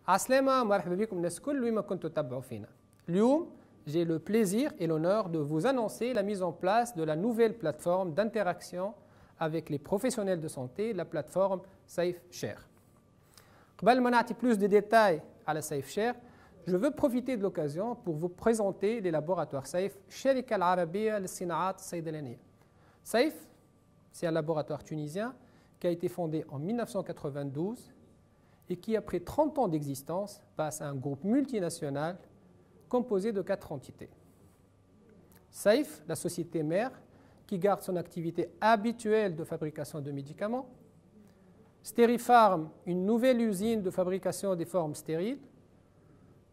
عسلامة مرحبا بكم الناس الكل وين ما كنتوا تتبعوا فينا. اليوم j'ai le plaisir et l'honneur de vous annoncer la mise en place de la nouvelle plateforme d'interaction avec les professionnels de santé, la plateforme SafeShare. قبل ما نعطي plus de détails على SafeShare, je veux profiter de l'occasion pour vous présenter les laboratoires SAFE, الشركة العربية للصناعات الصيدلانية. SAFE, c'est un laboratoire tunisien qui a été fondé en 1992 et qui, après 30 ans d'existence, passe à un groupe multinational composé de 4 entités. SAFE, la société mère, qui garde son activité habituelle de fabrication de médicaments. Stérifarm, une nouvelle usine de fabrication des formes stériles.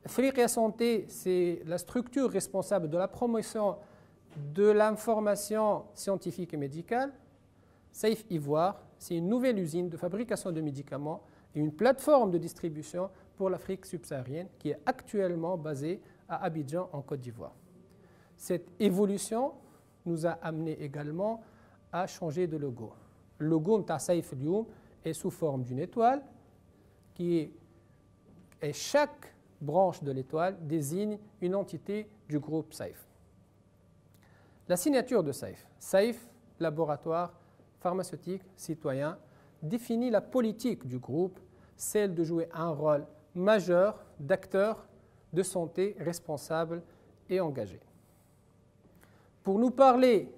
Afriqiya Santé, c'est la structure responsable de la promotion de l'information scientifique et médicale. Safe Ivoire, c'est une nouvelle usine de fabrication de médicaments et une plateforme de distribution pour l'Afrique subsaharienne qui est actuellement basée à Abidjan en Côte d'Ivoire. Cette évolution nous a amené également à changer de logo. Le logo de Safe Lyoum est sous forme d'une étoile et chaque branche de l'étoile désigne une entité du groupe SAFE. La signature de SAFE, SAFE, laboratoire pharmaceutique citoyen, définit la politique du groupe, celle de jouer un rôle majeur d'acteur de santé responsable et engagé. Pour nous parler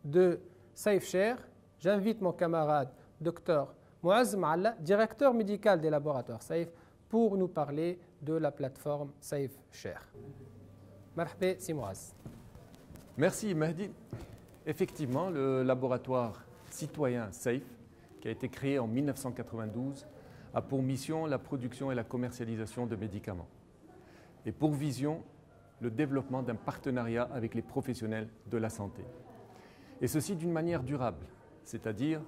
de SafeShare, j'invite mon camarade Dr Mouaz Maalla, directeur médical des laboratoires SAFE, pour nous parler de la plateforme SafeShare. Marhaba, c'est Mouaz. Merci Mahdi. Effectivement, le laboratoire citoyen SAFE, qui a été créé en 1992, a pour mission la production et la commercialisation de médicaments. Et pour vision, le développement d'un partenariat avec les professionnels de la santé. Et ceci d'une manière durable, c'est-à-dire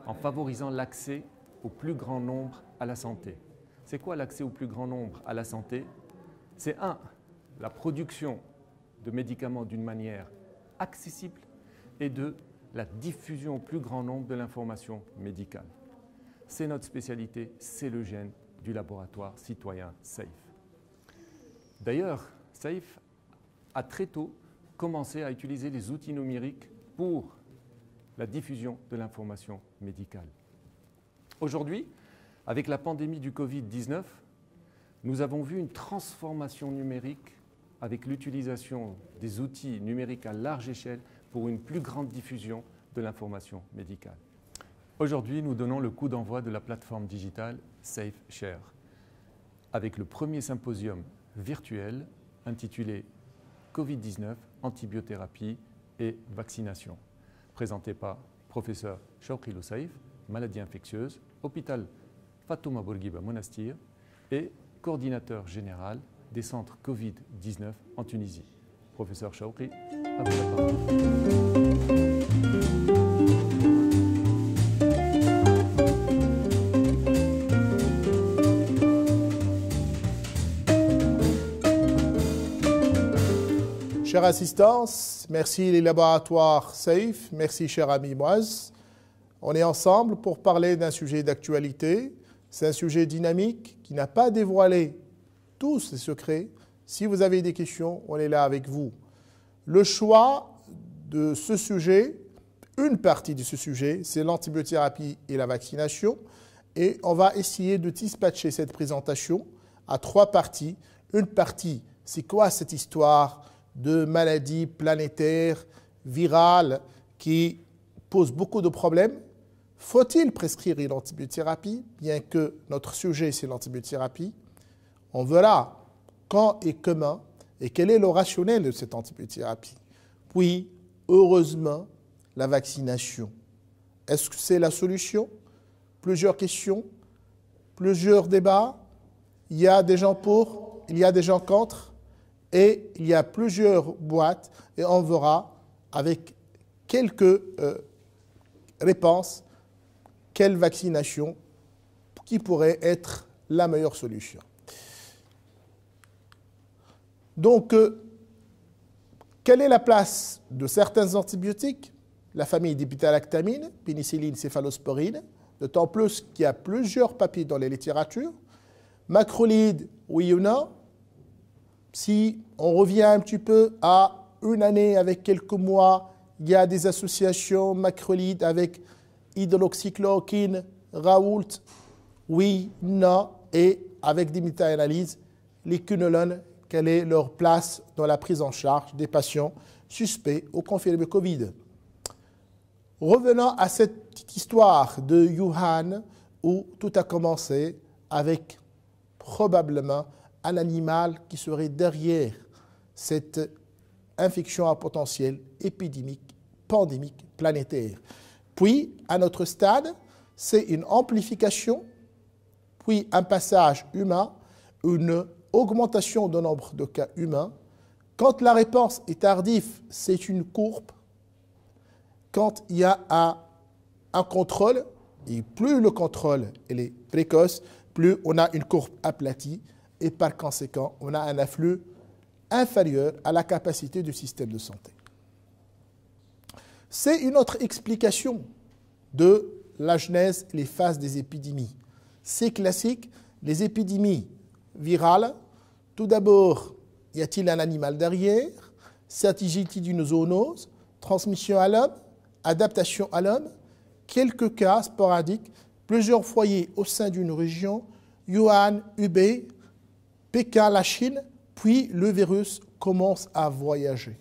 en favorisant l'accès au plus grand nombre à la santé. C'est quoi l'accès au plus grand nombre à la santé? C'est la production de médicaments d'une manière accessible et la diffusion au plus grand nombre de l'information médicale. C'est notre spécialité, c'est le gène du laboratoire citoyen SAFE. D'ailleurs, SAFE a très tôt commencé à utiliser les outils numériques pour la diffusion de l'information médicale. Aujourd'hui, avec la pandémie du Covid-19, nous avons vu une transformation numérique avec l'utilisation des outils numériques à large échelle pour une plus grande diffusion de l'information médicale. Aujourd'hui, nous donnons le coup d'envoi de la plateforme digitale SafeShare avec le premier symposium virtuel intitulé Covid-19, antibiothérapie et vaccination, présenté par professeur Chawqi Loussaïf, maladie infectieuse, hôpital Fatouma Bourguiba Monastir et coordinateur général des centres Covid-19 en Tunisie. Professeur Chawqi, à vous la parole. Chère assistance, merci les laboratoires SAFE, merci cher ami Mouaz. On est ensemble pour parler d'un sujet d'actualité. C'est un sujet dynamique qui n'a pas dévoilé tous ses secrets. Si vous avez des questions, on est là avec vous. Le choix de ce sujet, une partie de ce sujet, c'est l'antibiothérapie et la vaccination. Et on va essayer de dispatcher cette présentation à 3 parties. Une partie, c'est quoi cette histoire de maladie planétaire, virale, qui pose beaucoup de problèmes? Faut-il prescrire une antibiothérapie, bien que notre sujet c'est l'antibiothérapie? On verra quand et comment et quel est le rationnel de cette antibiothérapie. Puis, heureusement, la vaccination. Est-ce que c'est la solution? Plusieurs questions, plusieurs débats. Il y a des gens pour, il y a des gens contre. Et il y a plusieurs boîtes et on verra avec quelques réponses quelle vaccination qui pourrait être la meilleure solution. Donc, quelle est la place de certains antibiotiques? La famille des bêta-lactamines, pénicilline, céphalosporine, d'autant plus qu'il y a plusieurs papiers dans les littératures. Macrolide, oui ou non? Si on revient un petit peu à une année avec quelques mois, il y a des associations macrolides avec hydroxychloroquine, Raoult, oui, non, et avec des méta-analyses, les quinolones, quelle est leur place dans la prise en charge des patients suspects ou confirmés Covid. Revenons à cette petite histoire de Wuhan où tout a commencé avec probablement un animal qui serait derrière cette infection à potentiel épidémique, pandémique, planétaire. Puis, à notre stade, c'est une amplification, puis un passage humain, une augmentation du nombre de cas humains. Quand la réponse est tardive, c'est une courbe. Quand il y a un contrôle, et plus le contrôle est précoce, plus on a une courbe aplatie, et par conséquent, on a un afflux inférieur à la capacité du système de santé. C'est une autre explication de la genèse et les phases des épidémies. C'est classique, les épidémies virales, tout d'abord, y a-t-il un animal derrière? S'agit-il d'une zoonose? Transmission à l'homme? Adaptation à l'homme? Quelques cas sporadiques, plusieurs foyers au sein d'une région, Wuhan, Hubei, Pékin, la Chine, puis le virus commence à voyager.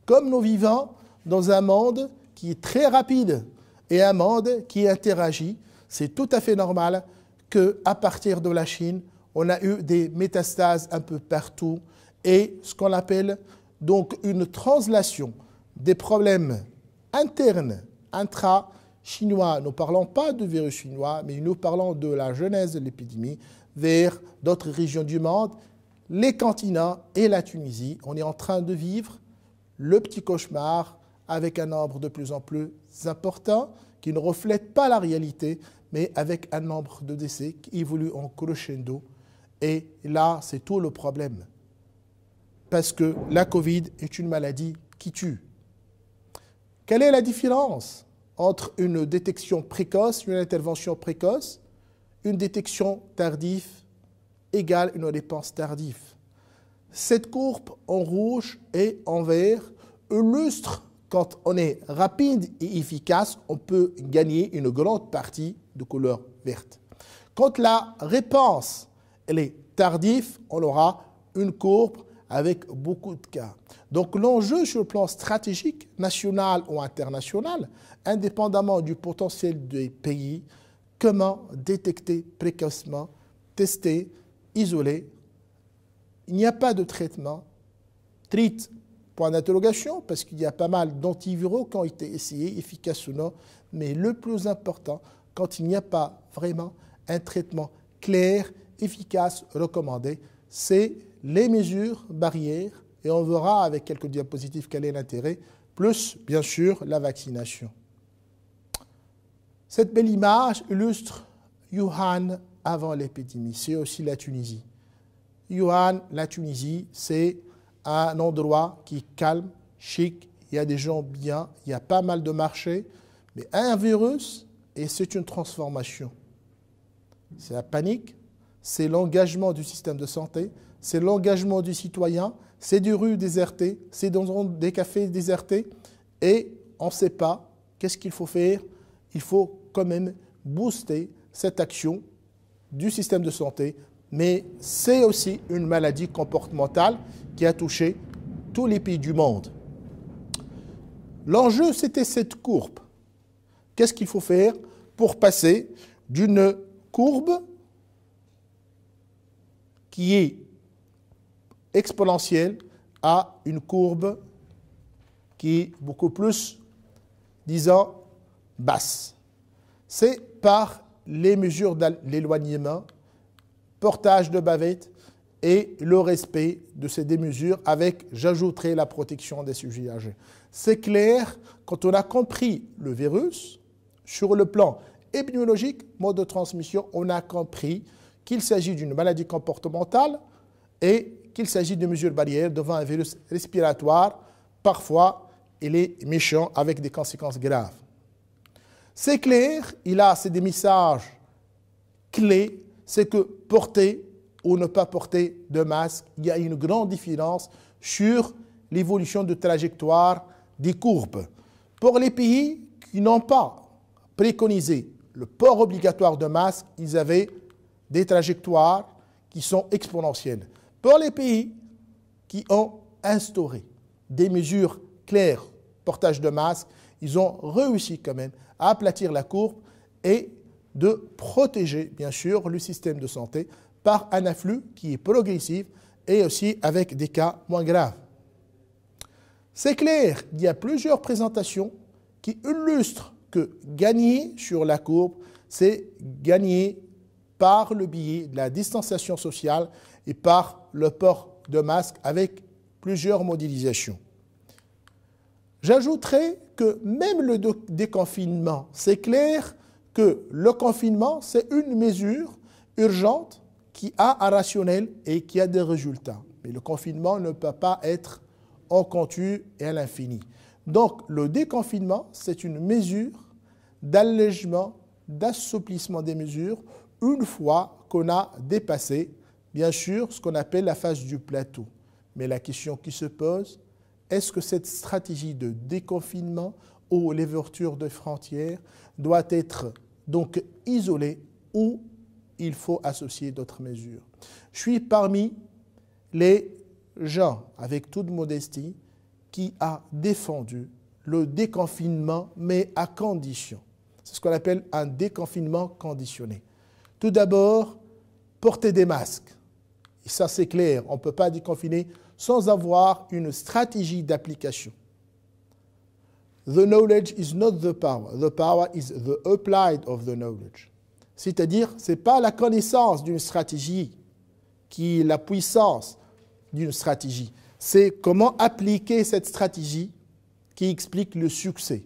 Comme nous vivons dans un monde qui est très rapide et un monde qui interagit, c'est tout à fait normal qu'à partir de la Chine, on a eu des métastases un peu partout et ce qu'on appelle donc une translation des problèmes internes, intra-chinois. Nous ne parlons pas du virus chinois, mais nous parlons de la genèse de l'épidémie vers d'autres régions du monde, les continents et la Tunisie. On est en train de vivre le petit cauchemar avec un nombre de plus en plus important qui ne reflète pas la réalité, mais avec un nombre de décès qui évolue en crescendo. Et là, c'est tout le problème. Parce que la Covid est une maladie qui tue. Quelle est la différence entre une détection précoce, une intervention précoce, une détection tardive égale une réponse tardive? Cette courbe en rouge et en vert illustre quand on est rapide et efficace, on peut gagner une grande partie de couleur verte. Quand la réponse elle est tardive, on aura une courbe avec beaucoup de cas. Donc l'enjeu sur le plan stratégique, national ou international, indépendamment du potentiel des pays, comment détecter précocement, tester, isoler. Il n'y a pas de traitement. Treat, point d'interrogation, parce qu'il y a pas mal d'antiviraux qui ont été essayés, efficaces ou non, mais le plus important, quand il n'y a pas vraiment un traitement clair, efficace, recommandé, c'est les mesures barrières, et on verra avec quelques diapositives quel est l'intérêt, plus bien sûr la vaccination. Cette belle image illustre Wuhan avant l'épidémie, c'est aussi la Tunisie. Wuhan, la Tunisie, c'est un endroit qui est calme, chic, il y a des gens bien, il y a pas mal de marchés, mais un virus, et c'est une transformation. C'est la panique, c'est l'engagement du système de santé, c'est l'engagement du citoyen, c'est des rues désertées, c'est dans des cafés désertés, et on ne sait pas qu'est-ce qu'il faut faire. Il faut quand même booster cette action du système de santé, mais c'est aussi une maladie comportementale qui a touché tous les pays du monde. L'enjeu, c'était cette courbe. Qu'est-ce qu'il faut faire pour passer d'une courbe qui est exponentielle à une courbe qui est beaucoup plus, disons, basse? C'est par les mesures d'éloignement, portage de bavettes et le respect de ces mesures avec, j'ajouterai, la protection des sujets âgés. C'est clair, quand on a compris le virus, sur le plan épidémiologique, mode de transmission, on a compris qu'il s'agit d'une maladie comportementale et qu'il s'agit de mesures barrières devant un virus respiratoire. Parfois, il est méchant avec des conséquences graves. C'est clair, c'est des messages clés, c'est que porter ou ne pas porter de masque, il y a une grande différence sur l'évolution de trajectoire des courbes. Pour les pays qui n'ont pas préconisé le port obligatoire de masque, ils avaient des trajectoires qui sont exponentielles. Pour les pays qui ont instauré des mesures claires, portage de masque, ils ont réussi quand même à aplatir la courbe et de protéger, bien sûr, le système de santé par un afflux qui est progressif et aussi avec des cas moins graves. C'est clair, il y a plusieurs présentations qui illustrent que gagner sur la courbe, c'est gagner par le biais de la distanciation sociale et par le port de masque avec plusieurs modélisations. J'ajouterai que même le déconfinement, c'est clair que le confinement, c'est une mesure urgente qui a un rationnel et qui a des résultats. Mais le confinement ne peut pas être en continu et à l'infini. Donc, le déconfinement, c'est une mesure d'allègement, d'assouplissement des mesures une fois qu'on a dépassé, bien sûr, ce qu'on appelle la phase du plateau. Mais la question qui se pose, est-ce que cette stratégie de déconfinement ou l'ouverture des frontières doit être donc isolée ou il faut associer d'autres mesures? Je suis parmi les gens, avec toute modestie, qui a défendu le déconfinement, mais à condition. C'est ce qu'on appelle un déconfinement conditionné. Tout d'abord, porter des masques. Et ça, c'est clair, on ne peut pas déconfiner sans avoir une stratégie d'application. The knowledge is not the power. The power is the applied of the knowledge. C'est-à-dire, ce n'est pas la connaissance d'une stratégie qui est la puissance d'une stratégie. C'est comment appliquer cette stratégie qui explique le succès.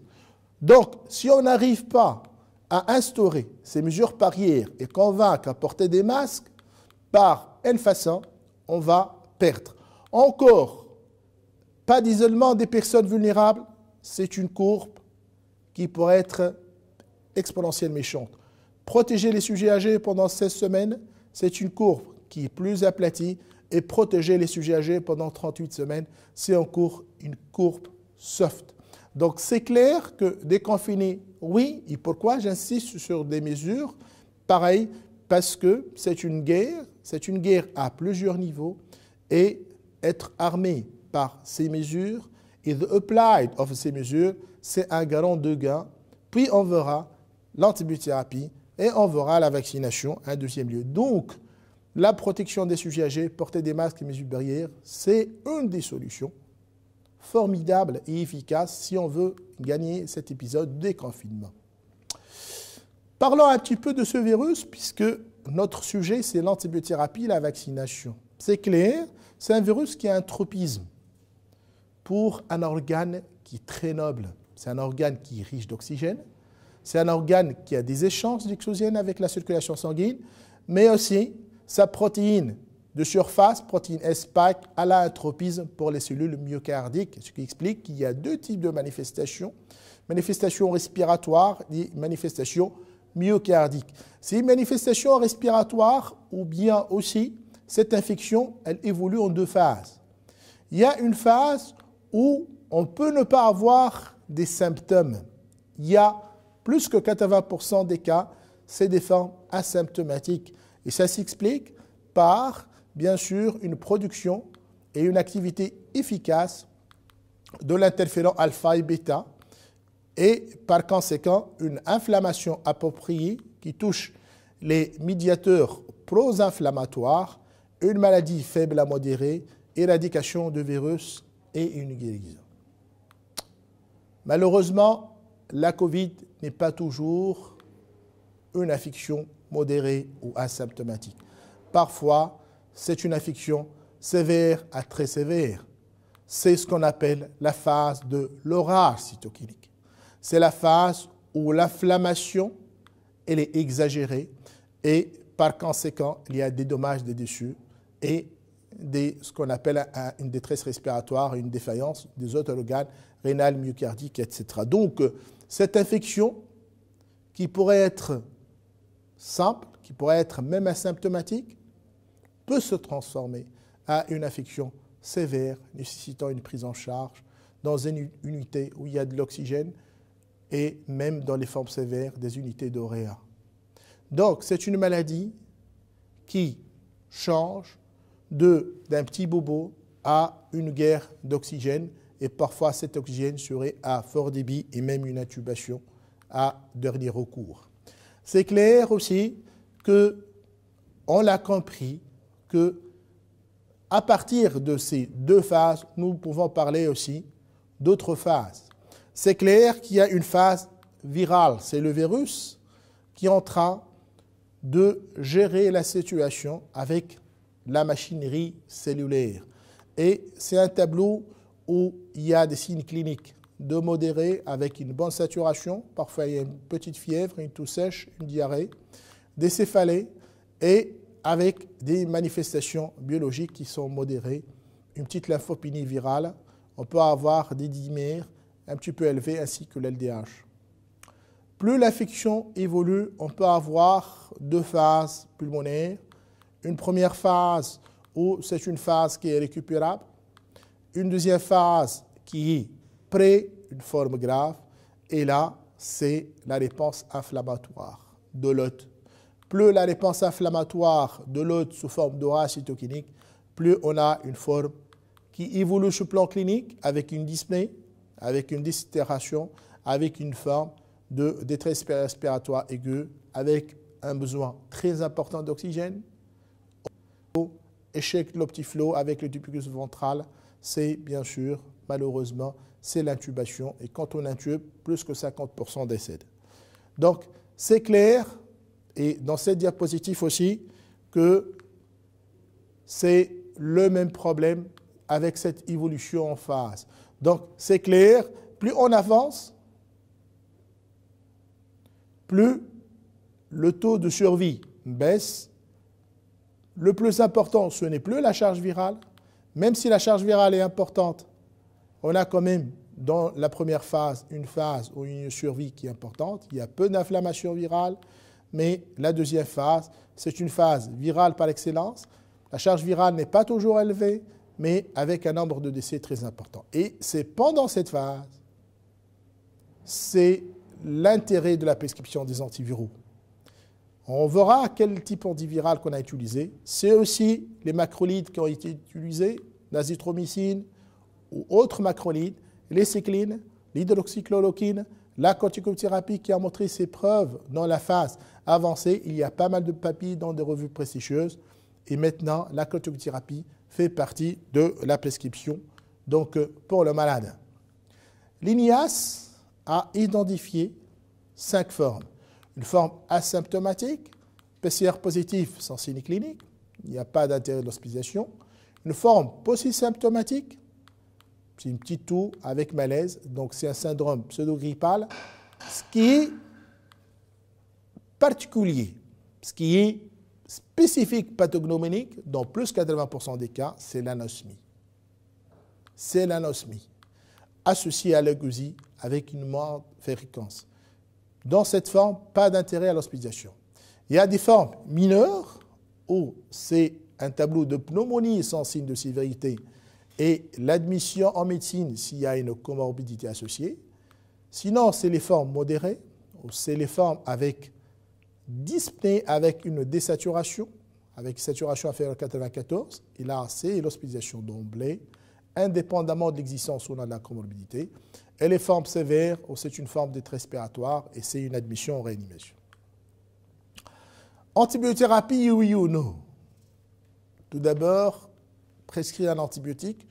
Donc, si on n'arrive pas à instaurer ces mesures barrières et convaincre à porter des masques, par une façon, on va perdre. Encore, pas d'isolement des personnes vulnérables, c'est une courbe qui pourrait être exponentielle méchante. Protéger les sujets âgés pendant 16 semaines, c'est une courbe qui est plus aplatie, et protéger les sujets âgés pendant 38 semaines, c'est encore une courbe soft. Donc c'est clair que déconfiner, oui, et pourquoi j'insiste sur des mesures pareilles, parce que c'est une guerre à plusieurs niveaux, et être armé par ces mesures, et the applied of ces mesures, c'est un garant de gain. Puis on verra l'antibiothérapie et on verra la vaccination en deuxième lieu. Donc, la protection des sujets âgés, porter des masques et mesures barrières, c'est une des solutions formidables et efficaces si on veut gagner cet épisode de déconfinement. Parlons un petit peu de ce virus, puisque notre sujet, c'est l'antibiothérapie et la vaccination. C'est clair, c'est un virus qui a un tropisme pour un organe qui est très noble. C'est un organe qui est riche d'oxygène, c'est un organe qui a des échanges d'oxygène avec la circulation sanguine, mais aussi sa protéine de surface, protéine S-spike, a un tropisme pour les cellules myocardiques, ce qui explique qu'il y a deux types de manifestations respiratoires et manifestations myocardiques. Ces manifestations respiratoires, ou bien aussi, cette infection, elle évolue en deux phases. Il y a une phase où on peut ne pas avoir des symptômes. Il y a plus que 80% des cas, c'est des formes asymptomatiques. Et ça s'explique par, bien sûr, une production et une activité efficace de l'interféron alpha et bêta, et par conséquent, une inflammation appropriée qui touche les médiateurs pro-inflammatoires, une maladie faible à modérée, éradication de virus et une guérison. Malheureusement, la Covid n'est pas toujours une infection modérée ou asymptomatique. Parfois, c'est une infection sévère à très sévère. C'est ce qu'on appelle la phase de l'orage cytokinique. C'est la phase où l'inflammation elle est exagérée et par conséquent, il y a des dommages, des déchets et ce qu'on appelle une détresse respiratoire, une défaillance des autres organes rénal, myocardique, etc. Donc, cette infection qui pourrait être simple, qui pourrait être même asymptomatique, peut se transformer à une infection sévère nécessitant une prise en charge dans une unité où il y a de l'oxygène et même dans les formes sévères des unités d'OREA. Donc c'est une maladie qui change d'un petit bobo à une guerre d'oxygène et parfois cet oxygène serait à fort débit et même une intubation à dernier recours. C'est clair aussi qu'on l'a compris que à partir de ces deux phases, nous pouvons parler aussi d'autres phases. C'est clair qu'il y a une phase virale, c'est le virus qui est en train de gérer la situation avec la machinerie cellulaire. Et c'est un tableau où il y a des signes cliniques de modéré avec une bonne saturation, parfois il y a une petite fièvre, une toux sèche, une diarrhée, des céphalées et avec des manifestations biologiques qui sont modérées, une petite lymphopénie virale, on peut avoir des dimères un petit peu élevés ainsi que l'LDH. Plus l'infection évolue, on peut avoir deux phases pulmonaires. Une première phase où c'est une phase qui est récupérable, une deuxième phase qui est près une forme grave, et là, c'est la réponse inflammatoire de l'hôte. Plus la réponse inflammatoire de l'hôte sous forme d'aura cytokinique, plus on a une forme qui évolue sur le plan clinique avec une dyspnée, avec une déshydratation, avec une forme de détresse respiratoire aiguë, avec un besoin très important d'oxygène. Échec de l'optiflow avec le tubicus ventral, c'est bien sûr, malheureusement, c'est l'intubation. Et quand on intube, plus que 50% décèdent. Donc, c'est clair, et dans cette diapositive aussi, que c'est le même problème avec cette évolution en phase. Donc, c'est clair, plus on avance, plus le taux de survie baisse. Le plus important, ce n'est plus la charge virale. Même si la charge virale est importante, on a quand même dans la première phase une phase où une survie qui est importante. Il y a peu d'inflammation virale, mais la deuxième phase, c'est une phase virale par excellence. La charge virale n'est pas toujours élevée, mais avec un nombre de décès très important. Et c'est pendant cette phase, c'est l'intérêt de la prescription des antiviraux. On verra quel type d'antiviral qu'on a utilisé. C'est aussi les macrolides qui ont été utilisés, l'azithromycine ou autres macrolides, les cyclines, l'hydroxychloroquine, la corticothérapie qui a montré ses preuves dans la phase avancée. Il y a pas mal de papiers dans des revues prestigieuses. Et maintenant, la corticothérapie fait partie de la prescription donc, pour le malade. L'INIAS a identifié 5 formes. Une forme asymptomatique, PCR positif sans signe clinique, il n'y a pas d'intérêt de l'hospitalisation. Une forme post-symptomatique, c'est une petite toux avec malaise, donc c'est un syndrome pseudo-grippal. Ce qui est particulier, ce qui est spécifique pathognomonique, dans plus de 80% des cas, c'est l'anosmie. C'est l'anosmie, associée à l'agueusie avec une moindre fréquence. Dans cette forme, pas d'intérêt à l'hospitalisation. Il y a des formes mineures où c'est un tableau de pneumonie sans signe de sévérité et l'admission en médecine s'il y a une comorbidité associée. Sinon, c'est les formes modérées, ou c'est les formes avec dyspnée avec une désaturation, avec saturation inférieure à 94. Et là, c'est l'hospitalisation d'emblée, indépendamment de l'existence ou non de la comorbidité. Et les formes sévères, c'est une forme de détresse respiratoire et c'est une admission en réanimation. Antibiothérapie, oui ou non? Tout d'abord, prescrire un antibiotique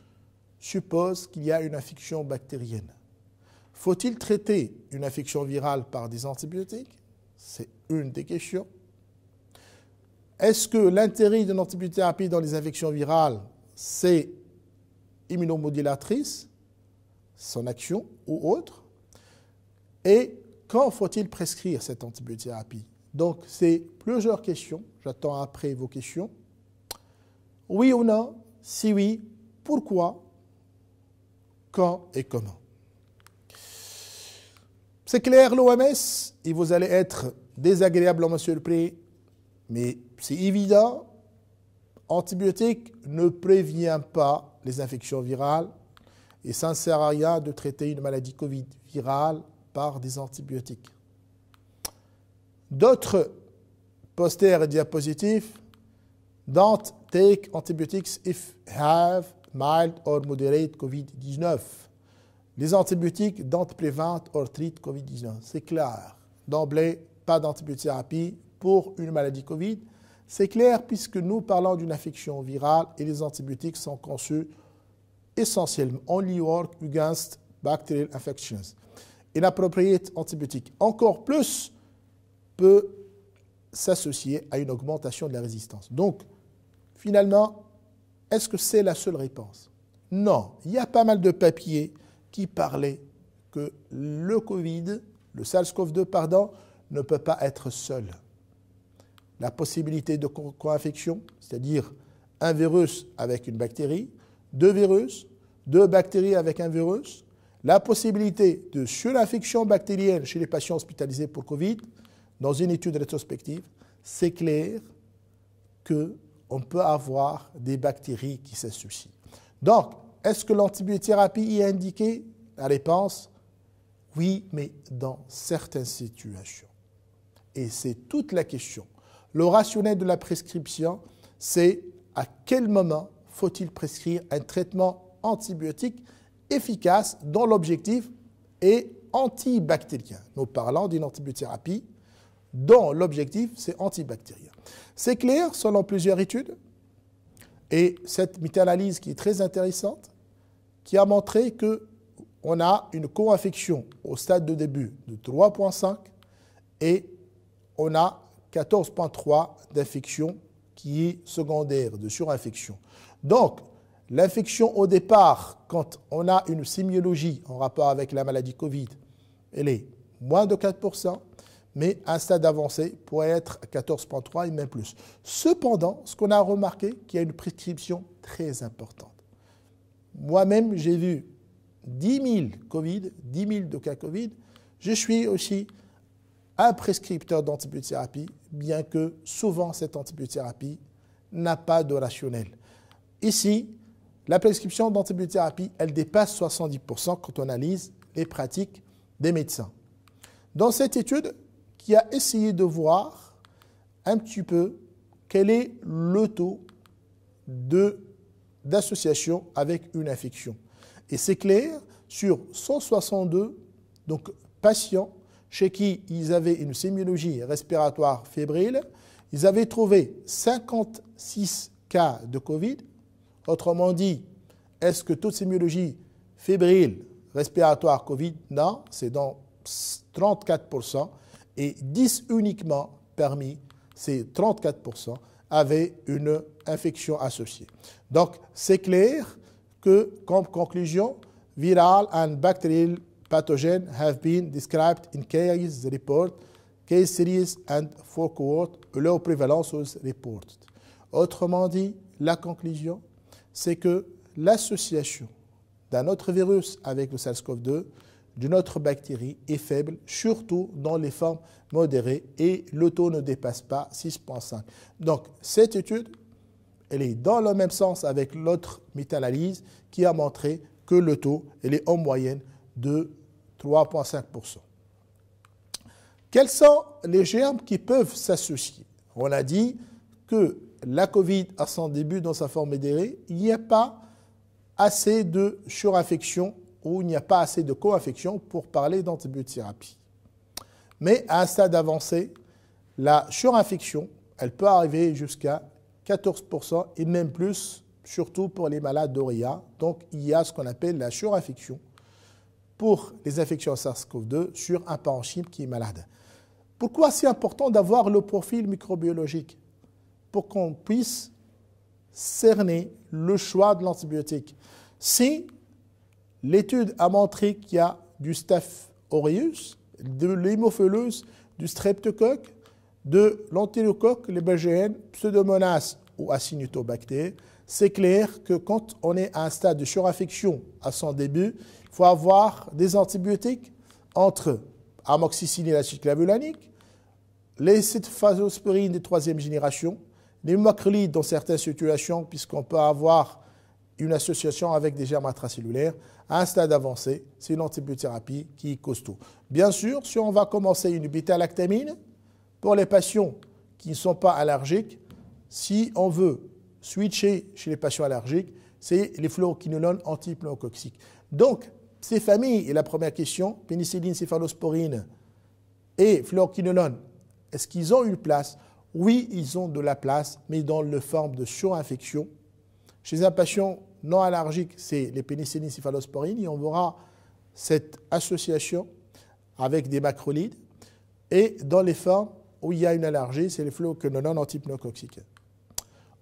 suppose qu'il y a une infection bactérienne. Faut-il traiter une infection virale par des antibiotiques? C'est une des questions. Est-ce que l'intérêt d'une antibiothérapie dans les infections virales, c'est immunomodulatrice, son action ou autre? Et quand faut-il prescrire cette antibiothérapie? Donc, c'est plusieurs questions. J'attends après vos questions. Oui ou non? Si oui, pourquoi? Quand et comment? C'est clair, l'OMS, et vous allez être désagréablement surpris, mais c'est évident, antibiotique ne prévient pas les infections virales et ça ne sert à rien de traiter une maladie Covid virale par des antibiotiques. D'autres posters et diapositives. Don't take antibiotics if have mild or moderate COVID-19. Les antibiotiques don't prevent or treat COVID-19. C'est clair. D'emblée, pas d'antibiothérapie pour une maladie Covid. C'est clair puisque nous parlons d'une infection virale et les antibiotiques sont conçus essentiellement only work against bacterial infections. Inappropriate antibiotique, encore plus, peut s'associer à une augmentation de la résistance. Donc, finalement, est-ce que c'est la seule réponse? Non. Il y a pas mal de papiers qui parlaient que le Covid, le SARS-CoV-2, pardon, ne peut pas être seul. La possibilité de co-infection, c'est-à-dire un virus avec une bactérie, deux virus, deux bactéries avec un virus, la possibilité de surinfection bactérienne chez les patients hospitalisés pour Covid, dans une étude rétrospective, c'est clair qu'on peut avoir des bactéries qui s'associent. Donc, est-ce que l'antibiothérapie est indiquée? La réponse, oui, mais dans certaines situations. Et c'est toute la question. Le rationnel de la prescription, c'est à quel moment faut-il prescrire un traitement antibiotique efficace dont l'objectif est antibactérien. Nous parlons d'une antibiothérapie dont l'objectif, c'est antibactérien. C'est clair selon plusieurs études, et cette méta-analyse qui est très intéressante, qui a montré qu'on a une co-infection au stade de début de 3,5 et on a 14,3 d'infection qui est secondaire, de surinfection. Donc, l'infection au départ, quand on a une sémiologie en rapport avec la maladie Covid, elle est moins de 4%, mais un stade avancé pourrait être 14,3 et même plus. Cependant, ce qu'on a remarqué, qu'il y a une prescription très importante. Moi-même, j'ai vu 10 000 Covid, 10 000 de cas Covid. Je suis aussi un prescripteur d'antibiothérapie, bien que souvent cette antibiothérapie n'a pas de rationnel. Ici, la prescription d'antibiothérapie, elle dépasse 70% quand on analyse les pratiques des médecins. Dans cette étude, qui a essayé de voir un petit peu quel est le taux d'association avec une infection. Et c'est clair, sur 162 patients chez qui ils avaient une sémiologie respiratoire fébrile, ils avaient trouvé 56 cas de Covid. Autrement dit, est-ce que toute sémiologie fébrile respiratoire Covid? Non, c'est dans 34%. Et 10 uniquement parmi ces 34% avaient une infection associée. Donc, c'est clair que, comme conclusion, viral and bacterial pathogens have been described in case report, case series and for cohort, low prevalence was reported. Autrement dit, la conclusion, c'est que l'association d'un autre virus avec le SARS-CoV-2 d'une autre bactérie est faible, surtout dans les formes modérées, et le taux ne dépasse pas 6,5. Donc, cette étude, elle est dans le même sens avec l'autre méta-analyse qui a montré que le taux, elle est en moyenne de 3,5%. Quels sont les germes qui peuvent s'associer? On a dit que la COVID, à son début dans sa forme modérée, il n'y a pas assez de surinfection où il n'y a pas assez de co-infection pour parler d'antibiothérapie. Mais à un stade avancé, la surinfection, elle peut arriver jusqu'à 14% et même plus, surtout pour les malades d'ORIA. Donc, il y a ce qu'on appelle la surinfection pour les infections SARS-CoV-2 sur un parenchyme qui est malade. Pourquoi c'est important d'avoir le profil microbiologique? Pour qu'on puisse cerner le choix de l'antibiotique. Si l'étude a montré qu'il y a du Staph aureus, de l'hémophilus, du streptocoque, de l'entérocoque, les BGN, Pseudomonas ou Acinetobacter. C'est clair que quand on est à un stade de surinfection à son début, il faut avoir des antibiotiques entre amoxicilline acide clavulanique, les céphalosporines de troisième génération, Les macrolides dans certaines situations, puisqu'on peut avoir une association avec des germes intracellulaires, à un stade avancé, c'est une antibiothérapie qui est costaud. Bien sûr, si on va commencer une bêta-lactamine, pour les patients qui ne sont pas allergiques, si on veut switcher chez les patients allergiques, c'est les fluoroquinolones antipneumococciques. Donc, ces familles, et la première question, pénicilline, céphalosporine et fluoroquinolone, est-ce qu'ils ont une place? Oui, ils ont de la place, mais dans la forme de surinfection. Chez un patient non allergique, c'est les pénicillines, céphalosporine, et on verra cette association avec des macrolides. Et dans les formes où il y a une allergie, c'est les fluoroquinolones antipneumococciques.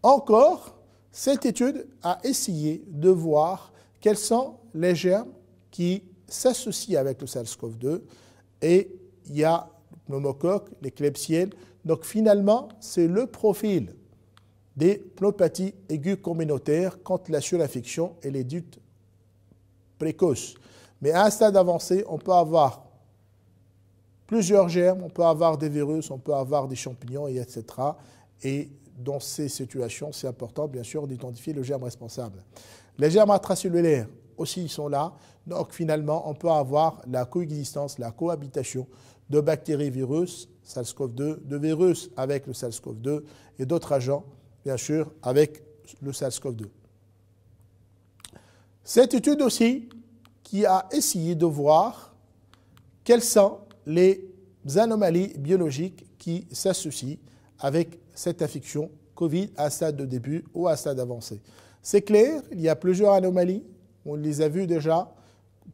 Encore, cette étude a essayé de voir quels sont les germes qui s'associent avec le SARS-CoV-2 et il y a le pneumocoque, les Klebsiella. Donc finalement, c'est le profil des pneumopathies aiguës communautaires contre la surinfection et les dite précoces. Mais à un stade avancé, on peut avoir plusieurs germes, on peut avoir des virus, on peut avoir des champignons, et etc. Et dans ces situations, c'est important, bien sûr, d'identifier le germe responsable. Les germes intracellulaires aussi, ils sont là. Donc, finalement, on peut avoir la coexistence, la cohabitation de bactéries, virus, SARS-CoV-2, de virus avec le SARS-CoV-2 et d'autres agents, bien sûr, avec le SARS-CoV-2. Cette étude aussi qui a essayé de voir quelles sont les anomalies biologiques qui s'associent avec cette infection Covid à un stade de début ou à un stade avancé. C'est clair, il y a plusieurs anomalies, on les a vues déjà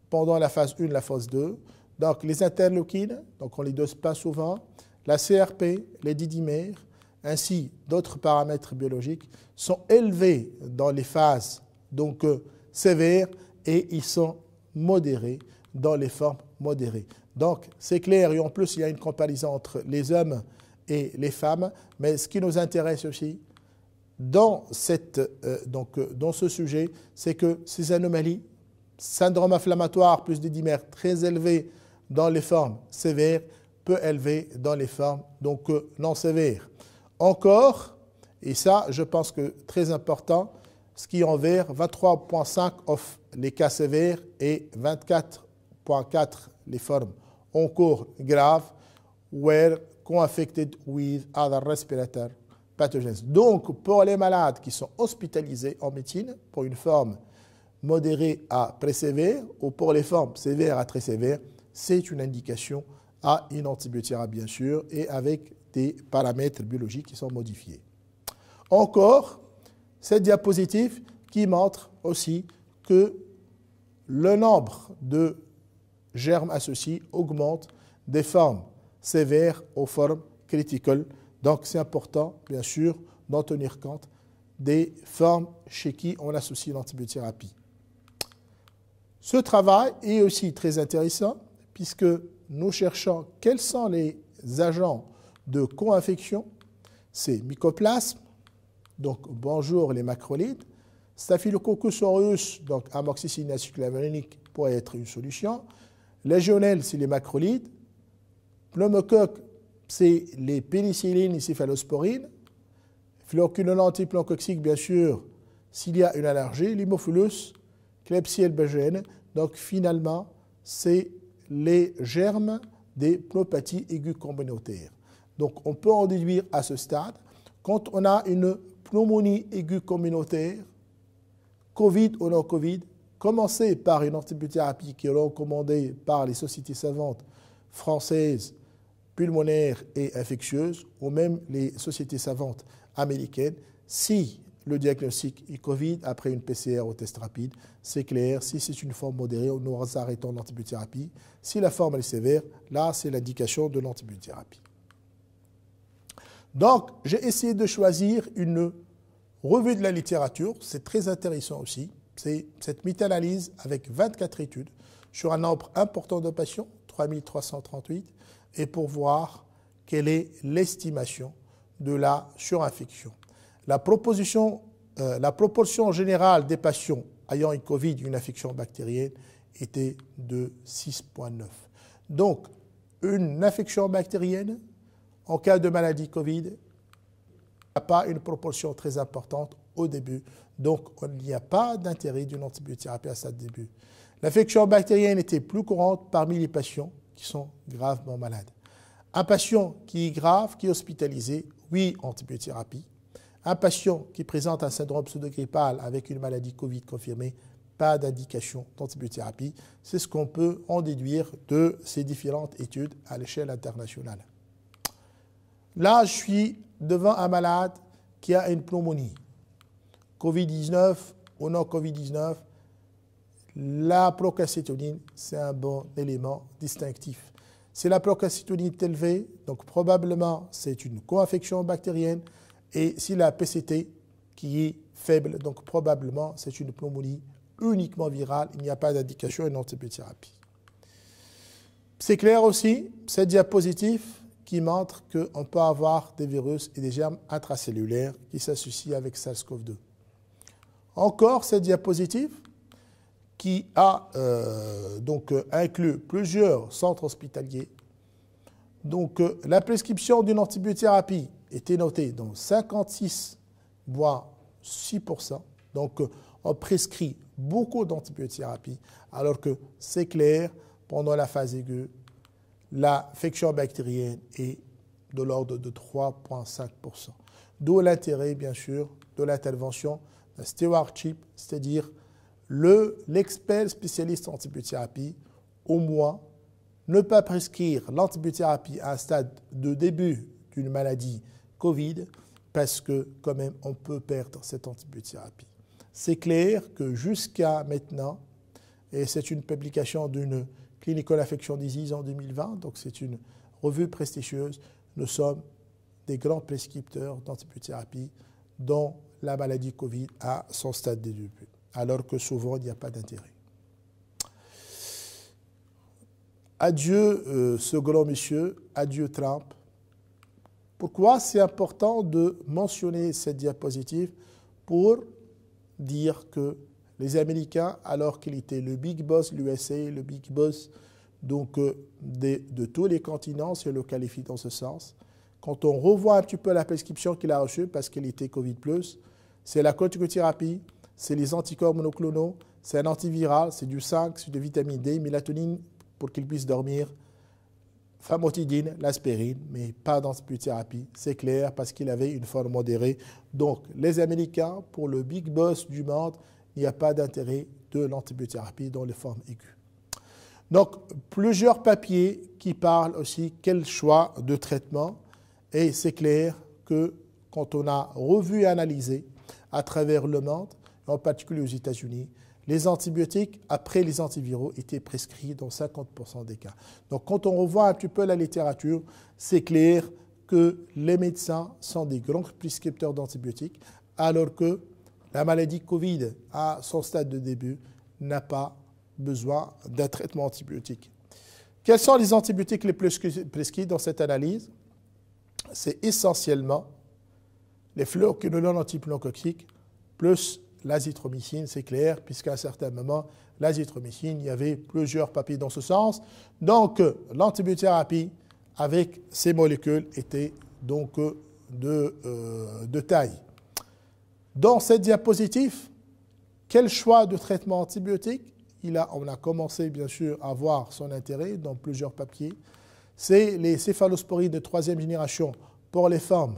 pendant la phase 1, la phase 2. Donc les interleukines, donc on ne les dose pas souvent, la CRP, les didymères, ainsi d'autres paramètres biologiques sont élevés dans les phases donc sévères et ils sont modérés dans les formes modérées. Donc c'est clair et en plus il y a une comparaison entre les hommes et les femmes, mais ce qui nous intéresse aussi dans ce sujet, c'est que ces anomalies, syndrome inflammatoire plus des dimères très élevés dans les formes sévères, peu élevés dans les formes donc non sévères. Encore, et ça je pense que très important, ce qui est en vert, 23,5 of les cas sévères et 24,4 les formes en cours graves, were co-infected with other respiratory pathogens. Donc, pour les malades qui sont hospitalisés en médecine pour une forme modérée à très sévère ou pour les formes sévères à très sévères, c'est une indication à une antibiothérapie, bien sûr, et avec des paramètres biologiques qui sont modifiés. Encore, cette diapositive qui montre aussi que le nombre de germes associés augmente des formes sévères aux formes critiques. Donc, c'est important, bien sûr, d'en tenir compte des formes chez qui on associe l'antibiothérapie. Ce travail est aussi très intéressant puisque nous cherchons quels sont les agents de co-infection. C'est mycoplasme, donc bonjour les macrolides, Staphylococcus aureus, donc amoxicilline acéclavulinique pourrait être une solution. Légionnelle, c'est les macrolides. Pneumocoque, c'est les pénicillines et céphalosporines. Fluoroquinolone antipneumococcique, bien sûr, s'il y a une allergie. L'hémophilus, Klebsiella bgn. Donc finalement, c'est les germes des pneumopathies aiguës communautaires. Donc on peut en déduire à ce stade, quand on a une pneumonie aiguë communautaire, Covid ou non Covid, commencer par une antibiothérapie qui est recommandée par les sociétés savantes françaises, pulmonaires et infectieuses, ou même les sociétés savantes américaines, si le diagnostic est Covid après une PCR ou test rapide, c'est clair, si c'est une forme modérée, nous arrêtons l'antibiothérapie. Si la forme est sévère, là, c'est l'indication de l'antibiothérapie. Donc, j'ai essayé de choisir une revue de la littérature, c'est très intéressant aussi. C'est cette méta-analyse avec 24 études sur un nombre important de patients, 3338, et pour voir quelle est l'estimation de la surinfection. La proportion générale des patients ayant une Covid, une infection bactérienne, était de 6,9. Donc, une infection bactérienne, en cas de maladie Covid, n'y a pas une proportion très importante au début. Donc, il n'y a pas d'intérêt d'une antibiothérapie à ce début. L'infection bactérienne était plus courante parmi les patients qui sont gravement malades. Un patient qui est grave, qui est hospitalisé, oui, antibiothérapie. Un patient qui présente un syndrome pseudo-grippal avec une maladie Covid confirmée, pas d'indication d'antibiothérapie. C'est ce qu'on peut en déduire de ces différentes études à l'échelle internationale. Là, je suis devant un malade qui a une pneumonie. Covid-19 ou non Covid-19, la procalcitoline, c'est un bon élément distinctif. Si la procalcitoline est élevée, donc probablement c'est une co-infection bactérienne, et si la PCT qui est faible, donc probablement c'est une pneumonie uniquement virale, il n'y a pas d'indication d'une antibiothérapie. C'est clair aussi, cette diapositive qui montre qu'on peut avoir des virus et des germes intracellulaires qui s'associent avec SARS-CoV-2. Encore cette diapositive qui a donc inclus plusieurs centres hospitaliers. Donc la prescription d'une antibiothérapie était notée dans 56,6%. Donc on prescrit beaucoup d'antibiothérapie, alors que c'est clair, pendant la phase aiguë, l'infection bactérienne est de l'ordre de 3,5%. D'où l'intérêt, bien sûr, de l'intervention d'un stewardship, c'est-à-dire l'expert spécialiste en antibiothérapie, au moins, ne pas prescrire l'antibiothérapie à un stade de début d'une maladie Covid, parce que quand même, on peut perdre cette antibiothérapie. C'est clair que jusqu'à maintenant, et c'est une publication d'une Clinical Infection Disease en 2020, donc c'est une revue prestigieuse, nous sommes des grands prescripteurs d'antibiothérapie dans la maladie Covid à son stade de début, alors que souvent il n'y a pas d'intérêt. Adieu ce grand monsieur, adieu Trump. Pourquoi c'est important de mentionner cette diapositive? Pour dire que les Américains, alors qu'il était le big boss, l'USA, le big boss donc, de tous les continents, si on le qualifie dans ce sens, quand on revoit un petit peu la prescription qu'il a reçue, parce qu'il était Covid+, c'est la corticothérapie, c'est les anticorps monoclonaux, c'est un antiviral, c'est du zinc, c'est de vitamine D, mélatonine pour qu'il puisse dormir, famotidine, l'aspirine, mais pas d'antibiothérapie. C'est clair parce qu'il avait une forme modérée. Donc, les Américains, pour le big boss du monde, il n'y a pas d'intérêt de l'antibiothérapie dans les formes aiguës. Donc, plusieurs papiers qui parlent aussi quel choix de traitement. Et c'est clair que quand on a revu et analysé à travers le monde, en particulier aux États-Unis, les antibiotiques, après les antiviraux, étaient prescrits dans 50% des cas. Donc, quand on revoit un petit peu la littérature, c'est clair que les médecins sont des grands prescripteurs d'antibiotiques, alors que la maladie Covid, à son stade de début, n'a pas besoin d'un traitement antibiotique. Quels sont les antibiotiques les plus prescrits dans cette analyse? C'est essentiellement les fluoroquinolones antipneumococciques plus l'azithromycine, c'est clair, puisqu'à un certain moment, l'azithromycine, il y avait plusieurs papiers dans ce sens. Donc, l'antibiothérapie avec ces molécules était donc de taille. Dans cette diapositive, quel choix de traitement antibiotique? On a commencé, bien sûr, à voir son intérêt dans plusieurs papiers. C'est les céphalosporides de 3e génération pour les formes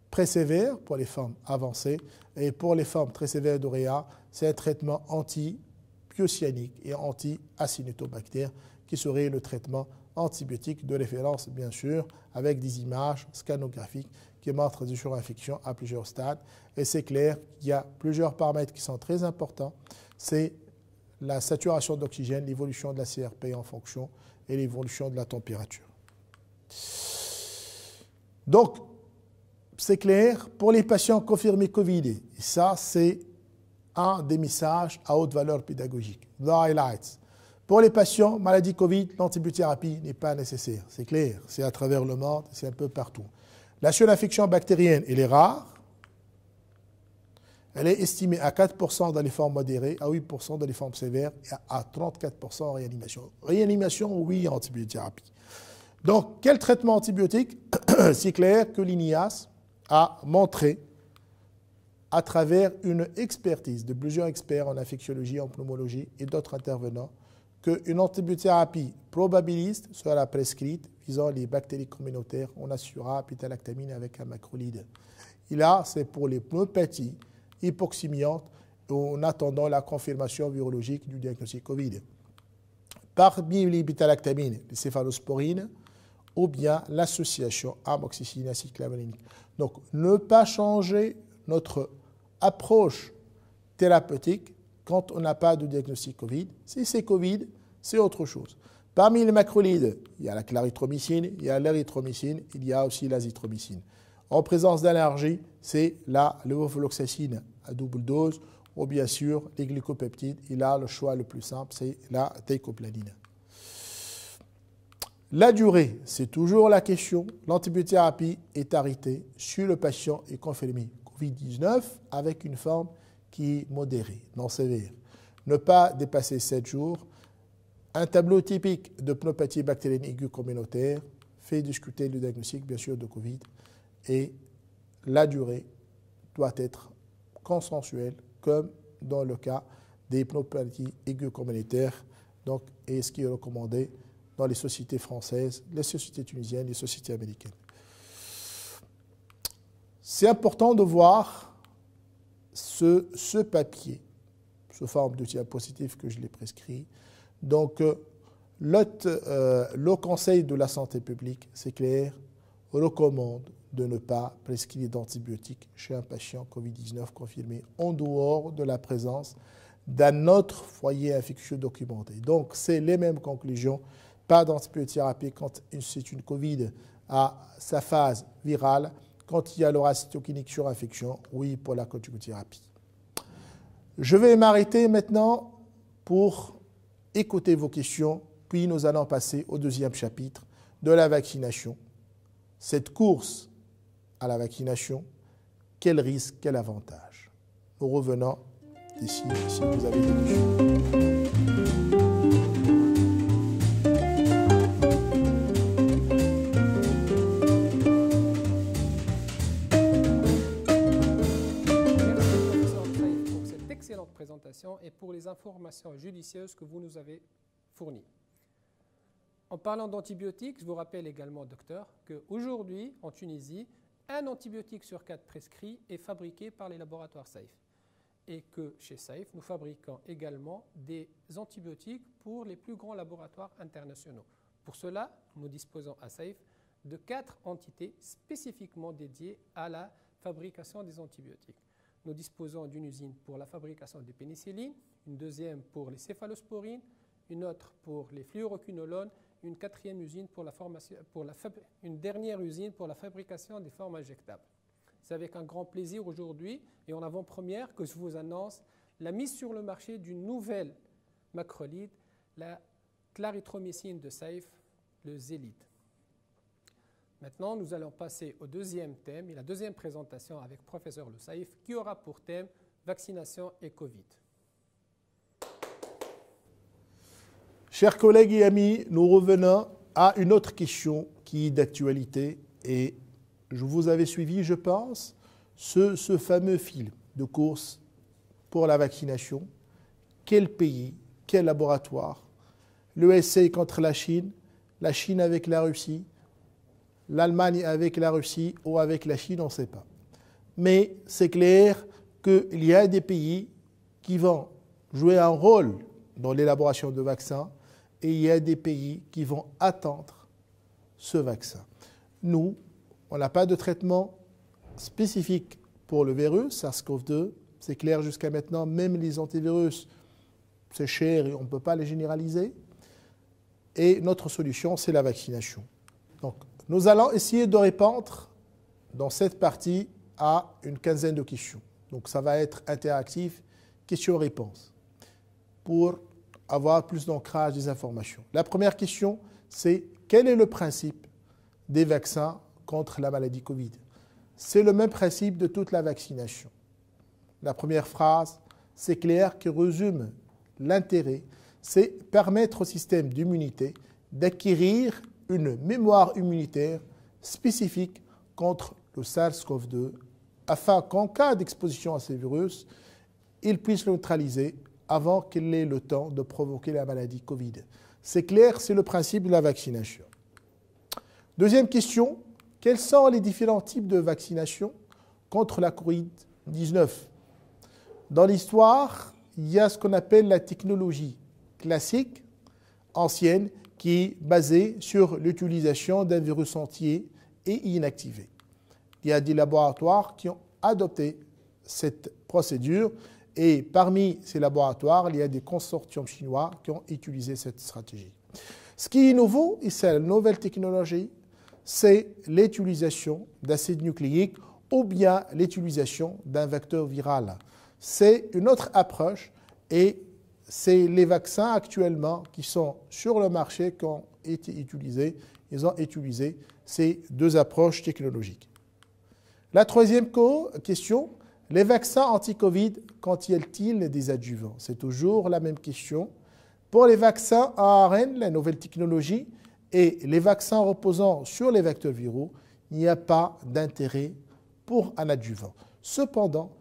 présévères, pour les formes avancées, et pour les formes très sévères d'uréa, c'est un traitement anti-pyocianique et anti-acinetobactère qui serait le traitement antibiotique de référence, bien sûr, avec des images scanographiques qui montrent des surinfections à plusieurs stades. Et c'est clair qu'il y a plusieurs paramètres qui sont très importants. C'est la saturation d'oxygène, l'évolution de la CRP en fonction et l'évolution de la température. Donc, c'est clair, pour les patients confirmés Covid, et ça, c'est un des messages à haute valeur pédagogique. The highlights. Pour les patients maladie Covid, l'antibiothérapie n'est pas nécessaire. C'est clair, c'est à travers le monde, c'est un peu partout. La surinfection bactérienne, elle est rare. Elle est estimée à 4% dans les formes modérées, à 8% dans les formes sévères et à 34% en réanimation. Réanimation, oui, antibiothérapie. Donc, quel traitement antibiotique? C'est clair que l'INIAS a montré à travers une expertise de plusieurs experts en infectiologie, en pneumologie et d'autres intervenants, qu'une antibiothérapie probabiliste sera prescrite visant les bactéries communautaires. On assurera pétalactamine avec un macrolide. Et là, c'est pour les pneumopathies hypoxémiantes en attendant la confirmation virologique du diagnostic Covid. Parmi les pétalactamines, les céphalosporines ou bien l'association amoxicilline acétylclavulinique. Donc, ne pas changer notre approche thérapeutique quand on n'a pas de diagnostic Covid. Si c'est Covid, c'est autre chose. Parmi les macrolides, il y a la clarithromycine, il y a l'érythromycine, il y a aussi l'azithromycine. En présence d'allergie, c'est la levofloxacine à double dose ou bien sûr les glycopeptides. Et là, le choix le plus simple, c'est la teicoplaline. La durée, c'est toujours la question. L'antibiothérapie est arrêtée si le patient est confirmé Covid-19 avec une forme qui est modérée, non sévère. Ne pas dépasser 7 jours. Un tableau typique de pneumopathie bactérienne aiguë communautaire fait discuter le diagnostic, bien sûr, de Covid. Et la durée doit être consensuelle, comme dans le cas des pneumopathies aiguës communautaires, donc, et ce qui est recommandé dans les sociétés françaises, les sociétés tunisiennes, les sociétés américaines. C'est important de voir ce papier, sous forme de diapositive que je l'ai prescrit. Donc, le Conseil de la santé publique, c'est clair, recommande de ne pas prescrire d'antibiotiques chez un patient Covid-19 confirmé en dehors de la présence d'un autre foyer infectieux documenté. Donc, c'est les mêmes conclusions. Pas d'antibiothérapie quand c'est une Covid à sa phase virale. Quand il y a l'aura cytokinique sur infection, oui pour la corticothérapie. Je vais m'arrêter maintenant pour écouter vos questions, puis nous allons passer au deuxième chapitre de la vaccination. Cette course à la vaccination, quel risque, quel avantage? Nous revenons d'ici si vous avez des questions. Présentation et pour les informations judicieuses que vous nous avez fournies. En parlant d'antibiotiques, je vous rappelle également, docteur, qu'aujourd'hui, en Tunisie, un antibiotique sur 4 prescrit est fabriqué par les laboratoires Safe. Et que chez Safe, nous fabriquons également des antibiotiques pour les plus grands laboratoires internationaux. Pour cela, nous disposons à Safe de 4 entités spécifiquement dédiées à la fabrication des antibiotiques. Nous disposons d'une usine pour la fabrication des pénicillines, une deuxième pour les céphalosporines, une autre pour les fluoroquinolones, une quatrième usine pour une dernière usine pour la fabrication des formes injectables. C'est avec un grand plaisir aujourd'hui et en avant-première que je vous annonce la mise sur le marché d'une nouvelle macrolide, la clarithromycine de Safe, le Zélite. Maintenant, nous allons passer au deuxième thème et la deuxième présentation avec professeur Le Saïf qui aura pour thème vaccination et Covid. Chers collègues et amis, nous revenons à une autre question qui est d'actualité et je vous avais suivi, je pense, ce fameux fil de course pour la vaccination. Quel pays, quel laboratoire? L'USA contre la Chine avec la Russie, l'Allemagne avec la Russie ou avec la Chine, on ne sait pas. Mais c'est clair qu'il y a des pays qui vont jouer un rôle dans l'élaboration de vaccins et il y a des pays qui vont attendre ce vaccin. Nous, on n'a pas de traitement spécifique pour le virus SARS-CoV-2. C'est clair jusqu'à maintenant, même les antivirus, c'est cher et on ne peut pas les généraliser. Et notre solution, c'est la vaccination. Donc, nous allons essayer de répondre dans cette partie à une quinzaine de questions. Donc ça va être interactif, questions-réponses, pour avoir plus d'ancrage des informations. La première question, c'est quel est le principe des vaccins contre la maladie Covid? C'est le même principe de toute la vaccination. La première phrase, c'est clair, qui résume l'intérêt, c'est permettre au système d'immunité d'acquérir une mémoire immunitaire spécifique contre le SARS-CoV-2 afin qu'en cas d'exposition à ces virus, il puisse le neutraliser avant qu'il ait le temps de provoquer la maladie Covid. C'est clair, c'est le principe de la vaccination. Deuxième question, quels sont les différents types de vaccination contre la Covid-19 ? Dans l'histoire, il y a ce qu'on appelle la technologie classique, ancienne, qui est basée sur l'utilisation d'un virus entier et inactivé. Il y a des laboratoires qui ont adopté cette procédure et parmi ces laboratoires, il y a des consortiums chinois qui ont utilisé cette stratégie. Ce qui est nouveau, et c'est la nouvelle technologie, c'est l'utilisation d'acides nucléiques ou bien l'utilisation d'un vecteur viral. C'est une autre approche et c'est les vaccins actuellement qui sont sur le marché qui ont été utilisés. Ils ont utilisé ces deux approches technologiques. La troisième question, les vaccins anti-Covid contiennent-ils des adjuvants? C'est toujours la même question. Pour les vaccins à ARN, la nouvelle technologie, et les vaccins reposant sur les vecteurs viraux, il n'y a pas d'intérêt pour un adjuvant. Cependant,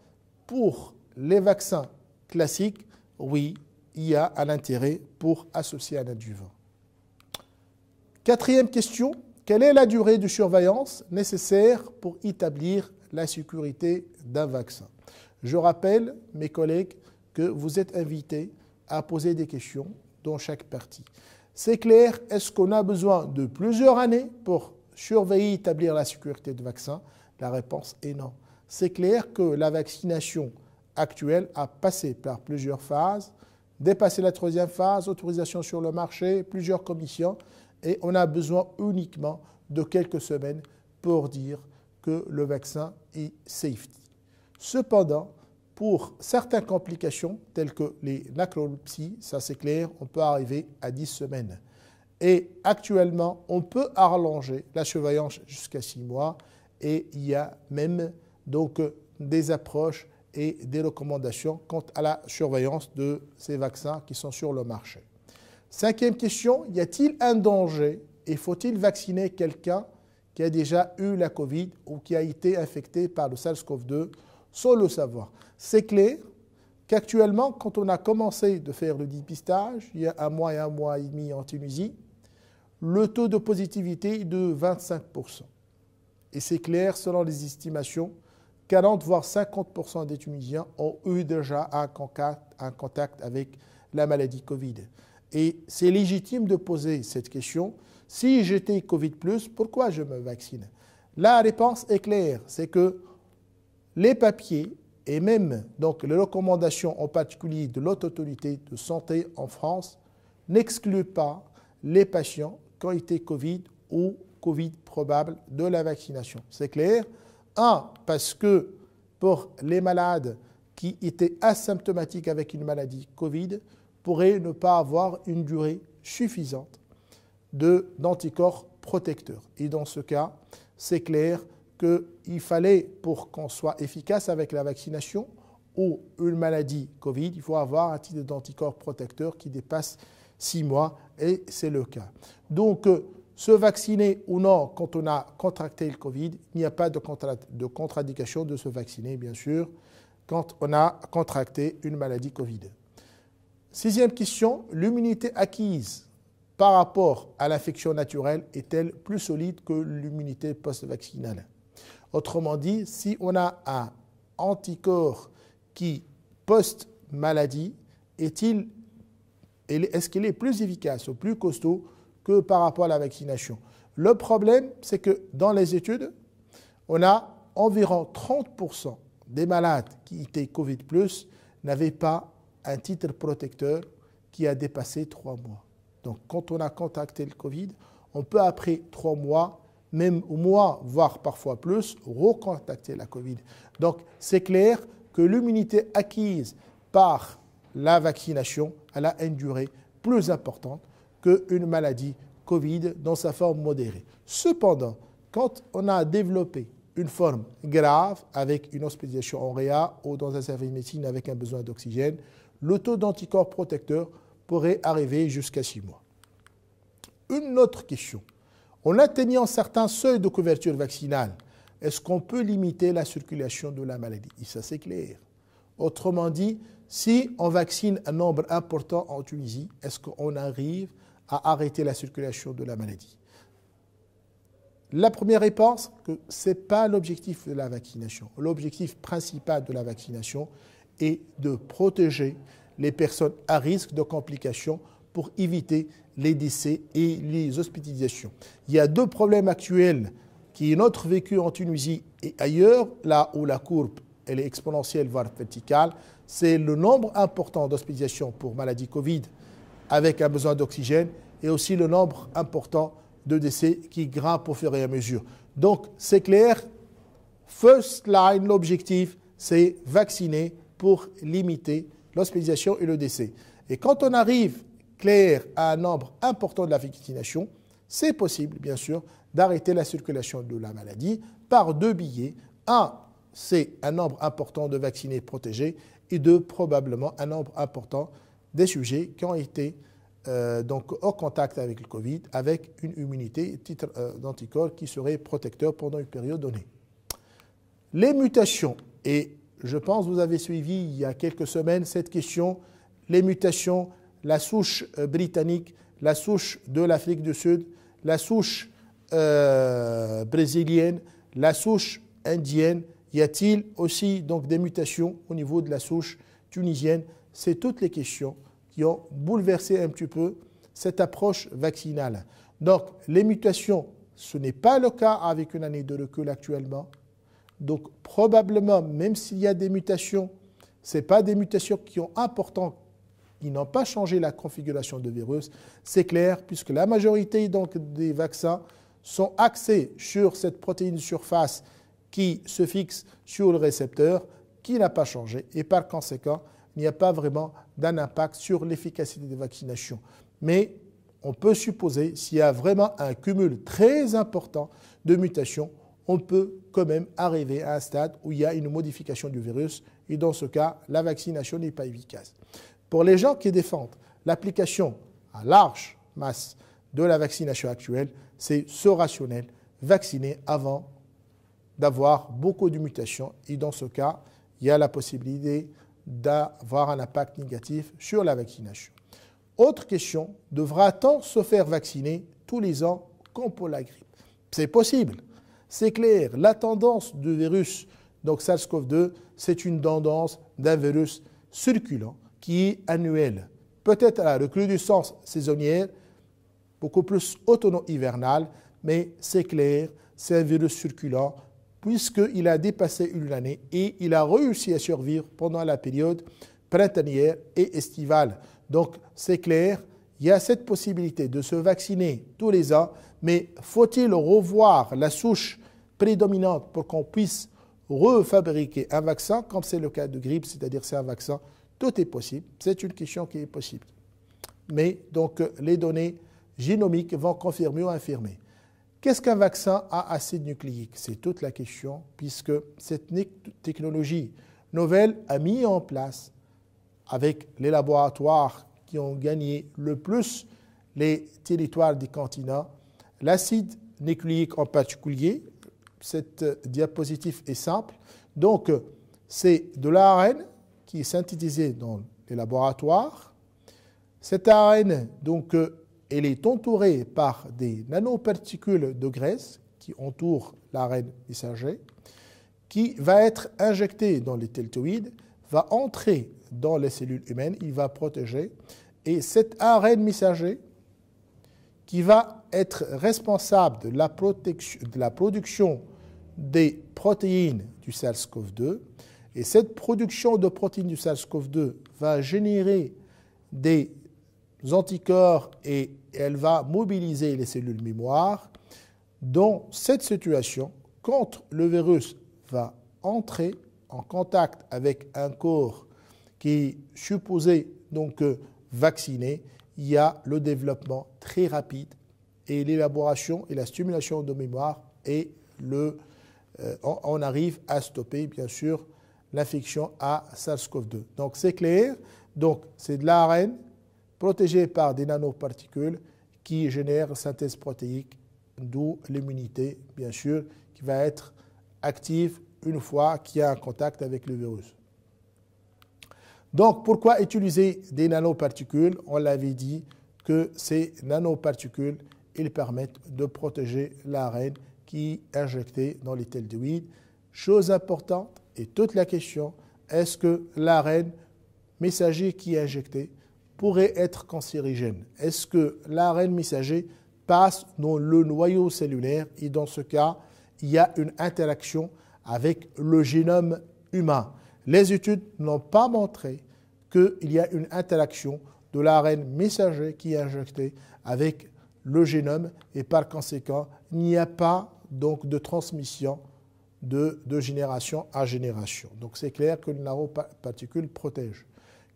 pour les vaccins classiques, oui, il y a un intérêt pour associer un adjuvant. Quatrième question, quelle est la durée de surveillance nécessaire pour établir la sécurité d'un vaccin? Je rappelle, mes collègues, que vous êtes invités à poser des questions dans chaque partie. C'est clair, est-ce qu'on a besoin de plusieurs années pour surveiller et établir la sécurité du vaccin? La réponse est non. C'est clair que la vaccination actuelle a passé par plusieurs phases, dépassé la troisième phase, autorisation sur le marché, plusieurs commissions, et on a besoin uniquement de quelques semaines pour dire que le vaccin est safety. Cependant, pour certaines complications, telles que les narcolepsies, ça c'est clair, on peut arriver à 10 semaines. Et actuellement, on peut allonger la surveillance jusqu'à 6 mois, et il y a même donc des approches et des recommandations quant à la surveillance de ces vaccins qui sont sur le marché. Cinquième question, y a-t-il un danger et faut-il vacciner quelqu'un qui a déjà eu la Covid ou qui a été infecté par le SARS-CoV-2 sans le savoir? C'est clair qu'actuellement, quand on a commencé de faire le dépistage, il y a un mois et demi en Tunisie, le taux de positivité est de 25%. Et c'est clair, selon les estimations, 40 voire 50% des Tunisiens ont eu déjà un contact avec la maladie Covid. Et c'est légitime de poser cette question. Si j'étais Covid+, pourquoi je me vaccine? La réponse est claire, c'est que les papiers et même donc les recommandations en particulier de l'Haute Autorité de Santé en France n'excluent pas les patients qui ont été Covid ou Covid probable de la vaccination. C'est clair. Parce que pour les malades qui étaient asymptomatiques avec une maladie Covid, pourraient ne pas avoir une durée suffisante d'anticorps protecteurs. Et dans ce cas, c'est clair qu'il fallait, pour qu'on soit efficace avec la vaccination ou une maladie Covid, il faut avoir un titre d'anticorps protecteur qui dépasse 6 mois, et c'est le cas. Donc, se vacciner ou non quand on a contracté le Covid, il n'y a pas de contre-indication de se vacciner, bien sûr, quand on a contracté une maladie Covid. Sixième question, l'immunité acquise par rapport à l'infection naturelle est-elle plus solide que l'immunité post-vaccinale? Autrement dit, si on a un anticorps qui post-maladie, est-ce qu'il est plus efficace ou plus costaud que par rapport à la vaccination? Le problème, c'est que dans les études, on a environ 30% des malades qui étaient Covid+, n'avaient pas un titre protecteur qui a dépassé 3 mois. Donc, quand on a contracté le Covid, on peut après 3 mois, même au mois, voire parfois plus, recontacter la Covid. Donc, c'est clair que l'immunité acquise par la vaccination, elle a une durée plus importante qu'une maladie Covid dans sa forme modérée. Cependant, quand on a développé une forme grave avec une hospitalisation en réa ou dans un service de médecine avec un besoin d'oxygène, le taux d'anticorps protecteur pourrait arriver jusqu'à 6 mois. Une autre question. En atteignant certains seuils de couverture vaccinale, est-ce qu'on peut limiter la circulation de la maladie? Et ça, c'est clair. Autrement dit, si on vaccine un nombre important en Tunisie, est-ce qu'on arrive à arrêter la circulation de la maladie? La première réponse, que ce n'est pas l'objectif de la vaccination. L'objectif principal de la vaccination est de protéger les personnes à risque de complications pour éviter les décès et les hospitalisations. Il y a deux problèmes actuels qui est notre vécu en Tunisie et ailleurs, là où la courbe elle est exponentielle, voire verticale, c'est le nombre important d'hospitalisations pour maladie Covid avec un besoin d'oxygène et aussi le nombre important de décès qui grimpe au fur et à mesure. Donc, c'est clair, first line, l'objectif, c'est vacciner pour limiter l'hospitalisation et le décès. Et quand on arrive, clair, à un nombre important de la vaccination, c'est possible, bien sûr, d'arrêter la circulation de la maladie par deux biais. Un, c'est un nombre important de vaccinés protégés et deux, probablement un nombre important des sujets qui ont été donc au contact avec le Covid, avec une immunité, titre d'anticorps qui serait protecteur pendant une période donnée. Les mutations, et je pense que vous avez suivi il y a quelques semaines cette question, les mutations, la souche britannique, la souche de l'Afrique du Sud, la souche brésilienne, la souche indienne, y a-t-il aussi donc des mutations au niveau de la souche tunisienne? C'est toutes les questions qui ont bouleversé un petit peu cette approche vaccinale. Donc, les mutations, ce n'est pas le cas avec une année de recul actuellement. Donc, probablement, même s'il y a des mutations, ce n'est pas des mutations qui sont importantes, qui n'ont pas changé la configuration du virus. C'est clair, puisque la majorité donc, des vaccins sont axés sur cette protéine de surface qui se fixe sur le récepteur, qui n'a pas changé. Et par conséquent, il n'y a pas vraiment d'un impact sur l'efficacité des vaccinations. Mais on peut supposer, s'il y a vraiment un cumul très important de mutations, on peut quand même arriver à un stade où il y a une modification du virus. Et dans ce cas, la vaccination n'est pas efficace. Pour les gens qui défendent l'application à large masse de la vaccination actuelle, c'est ce rationnel, vacciner avant d'avoir beaucoup de mutations. Et dans ce cas, il y a la possibilité d'avoir un impact négatif sur la vaccination. Autre question, devra-t-on se faire vacciner tous les ans comme pour la grippe? C'est possible, c'est clair. La tendance du virus, donc SARS-CoV-2, c'est une tendance d'un virus circulant qui est annuel. Peut-être à la recrudescence saisonnière, beaucoup plus automno-hivernale, mais c'est clair, c'est un virus circulant puisqu'il a dépassé une année et il a réussi à survivre pendant la période printanière et estivale. Donc, c'est clair, il y a cette possibilité de se vacciner tous les ans, mais faut-il revoir la souche prédominante pour qu'on puisse refabriquer un vaccin, comme c'est le cas de grippe, c'est-à-dire c'est un vaccin, tout est possible, c'est une question qui est possible. Mais donc, les données génomiques vont confirmer ou infirmer. Qu'est-ce qu'un vaccin à acide nucléique? C'est toute la question, puisque cette technologie nouvelle a mis en place, avec les laboratoires qui ont gagné le plus les territoires des continents, l'acide nucléique en particulier. Cette diapositive est simple. Donc, c'est de l'ARN qui est synthétisé dans les laboratoires. Cette ARN, donc, elle est entourée par des nanoparticules de graisse qui entourent l'ARN messager, qui va être injecté dans les deltoïdes, va entrer dans les cellules humaines, il va protéger. Et cet ARN messager qui va être responsable de la production des protéines du SARS-CoV-2. Et cette production de protéines du SARS-CoV-2 va générer des anticorps et elle va mobiliser les cellules mémoire. Dans cette situation, quand le virus va entrer en contact avec un corps qui est supposé donc vacciné, il y a le développement très rapide et l'élaboration et la stimulation de mémoire et on arrive à stopper bien sûr l'infection à SARS-CoV-2. Donc c'est clair, donc c'est de l'ARN protégé par des nanoparticules qui génèrent synthèse protéique, d'où l'immunité bien sûr qui va être active une fois qu'il y a un contact avec le virus. Donc, pourquoi utiliser des nanoparticules? On l'avait dit que ces nanoparticules, ils permettent de protéger l'ARN qui est injecté dans les thaldehydes. Chose importante, et toute la question, est-ce que l'ARN messager qui est injecté pourrait être cancérigène? Est-ce que l'ARN messager passe dans le noyau cellulaire et dans ce cas, il y a une interaction avec le génome humain? Les études n'ont pas montré qu'il y a une interaction de l'ARN messager qui est injecté avec le génome et par conséquent, il n'y a pas donc de transmission de génération à génération. Donc c'est clair que les nanoparticules protègent.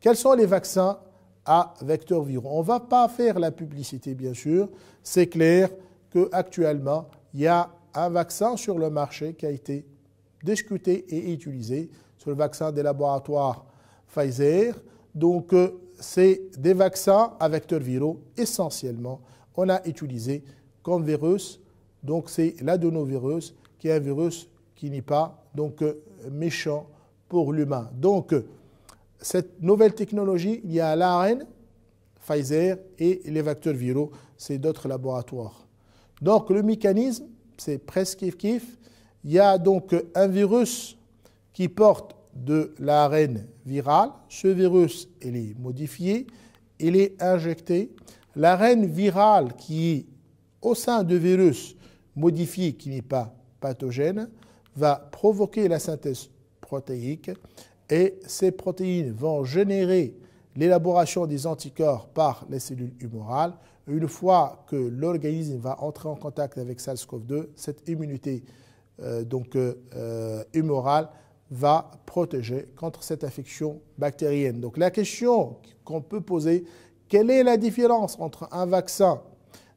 Quels sont les vaccins à vecteurs viraux? On ne va pas faire la publicité, bien sûr. C'est clair qu'actuellement, il y a un vaccin sur le marché qui a été discuté et utilisé. C'est le vaccin des laboratoires Pfizer. Donc, c'est des vaccins à vecteurs viraux. Essentiellement, on a utilisé comme virus, donc c'est l'adénovirus, qui est un virus qui n'est pas donc, méchant pour l'humain. Donc, cette nouvelle technologie, il y a l'ARN, Pfizer, et les vecteurs viraux, c'est d'autres laboratoires. Donc, le mécanisme, c'est presque kiff-kiff. Il y a donc un virus qui porte de l'ARN viral. Ce virus, il est modifié, il est injecté. L'ARN viral qui est au sein du virus modifié, qui n'est pas pathogène, va provoquer la synthèse protéique et ces protéines vont générer l'élaboration des anticorps par les cellules humorales. Une fois que l'organisme va entrer en contact avec SARS-CoV-2, cette immunité humorale va protéger contre cette infection bactérienne. Donc la question qu'on peut poser, quelle est la différence entre un vaccin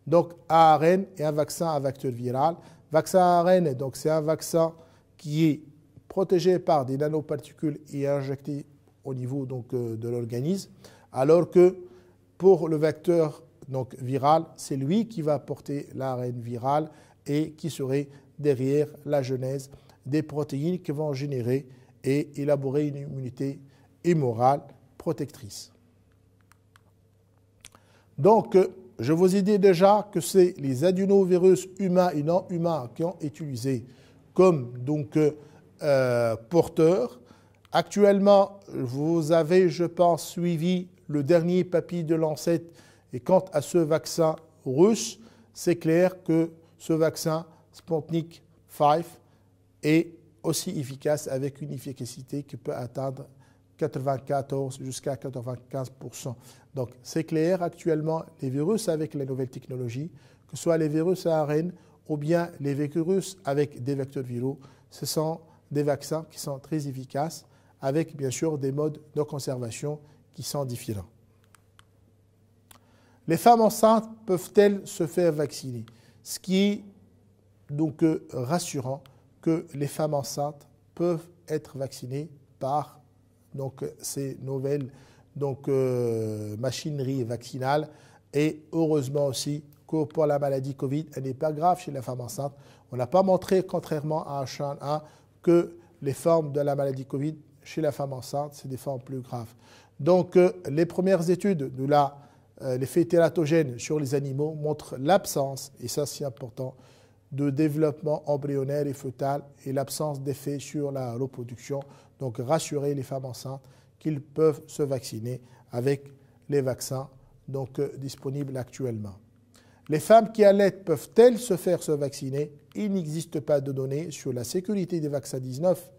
donc à ARN et un vaccin à vecteur viral? Vaccin à ARN, donc c'est un vaccin qui est protégé par des nanoparticules et injecté au niveau donc, de l'organisme, alors que pour le vecteur donc, viral, c'est lui qui va porter l'ARN viral et qui serait derrière la genèse des protéines qui vont générer et élaborer une immunité humorale protectrice. Donc, je vous ai dit déjà que c'est les adénovirus humains et non humains qui ont utilisé comme donc, porteurs. Actuellement, vous avez, je pense, suivi le dernier papier de Lancet et quant à ce vaccin russe, c'est clair que ce vaccin Sputnik 5 est aussi efficace avec une efficacité qui peut atteindre 94 jusqu'à 95%. Donc c'est clair, actuellement, les virus avec les nouvelles technologies, que ce soit les virus à ARN ou bien les virus avec des vecteurs viraux, ce sont des vaccins qui sont très efficaces avec bien sûr des modes de conservation qui sont différents. Les femmes enceintes peuvent-elles se faire vacciner? Ce qui est donc rassurant que les femmes enceintes peuvent être vaccinées par donc, ces nouvelles machineries vaccinales et heureusement aussi que pour la maladie Covid, elle n'est pas grave chez la femme enceinte. On n'a pas montré, contrairement à H1N1, que les formes de la maladie Covid chez la femme enceinte, c'est des formes plus graves. Donc, les premières études de l'effet tératogène sur les animaux montrent l'absence, et ça c'est important, de développement embryonnaire et fœtal et l'absence d'effet sur la reproduction. Donc, rassurer les femmes enceintes qu'ils peuvent se vacciner avec les vaccins disponibles actuellement. Les femmes qui allaitent peuvent-elles se faire se vacciner? Il n'existe pas de données sur la sécurité des vaccins 19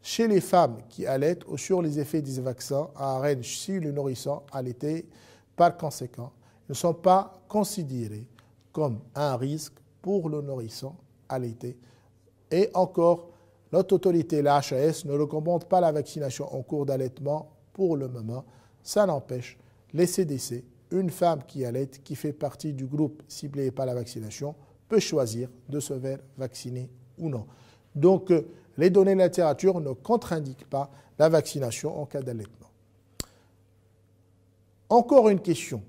chez les femmes qui allaitent ou sur les effets des vaccins à ARN chez le nourrisson allaité. Par conséquent, ils ne sont pas considérés comme un risque pour le nourrisson allaité. Et encore, notre autorité, la HAS, ne recommande pas la vaccination en cours d'allaitement pour le moment. Ça n'empêche, les CDC, une femme qui allaite, qui fait partie du groupe ciblé par la vaccination, peut choisir de se faire vacciner ou non. Donc, les données de la littérature ne contre-indiquent pas la vaccination en cas d'allaitement. Encore une question.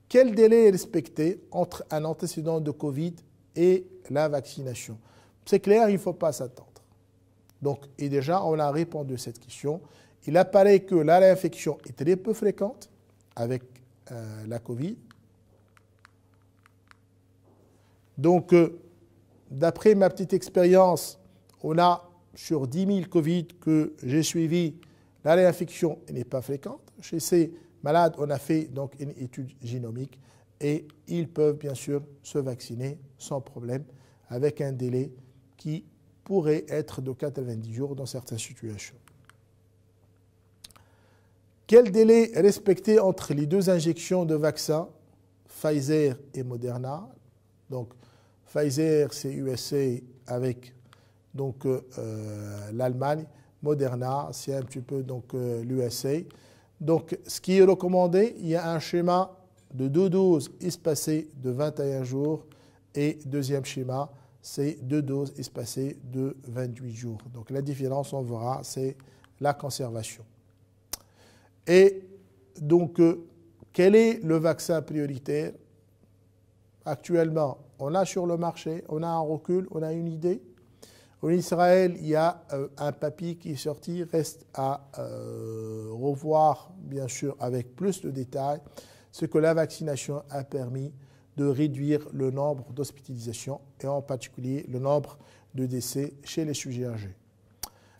Quel délai est respecté entre un antécédent de Covid et la vaccination? C'est clair, il ne faut pas s'attendre. Donc, et déjà, on a répondu à cette question. Il apparaît que la réinfection est très peu fréquente avec la Covid. Donc, d'après ma petite expérience, on a sur 10 000 Covid que j'ai suivis, la réinfection n'est pas fréquente. Chez ces malades, on a fait donc une étude génomique et ils peuvent bien sûr se vacciner sans problème avec un délai qui pourrait être de 90 jours dans certaines situations. Quel délai respecter entre les deux injections de vaccins, Pfizer et Moderna? Donc, Pfizer, c'est USA avec donc l'Allemagne. Moderna, c'est un petit peu donc l'USA. Donc, ce qui est recommandé, il y a un schéma de 2 doses espacées de 21 jours et deuxième schéma, c'est 2 doses espacées de 28 jours. Donc, la différence, on verra, c'est la conservation. Et donc, quel est le vaccin prioritaire? Actuellement, on a sur le marché, on a un recul, on a une idée. En Israël, il y a un papier qui est sorti, reste à revoir, bien sûr, avec plus de détails, ce que la vaccination a permis de réduire le nombre d'hospitalisations et en particulier le nombre de décès chez les sujets âgés.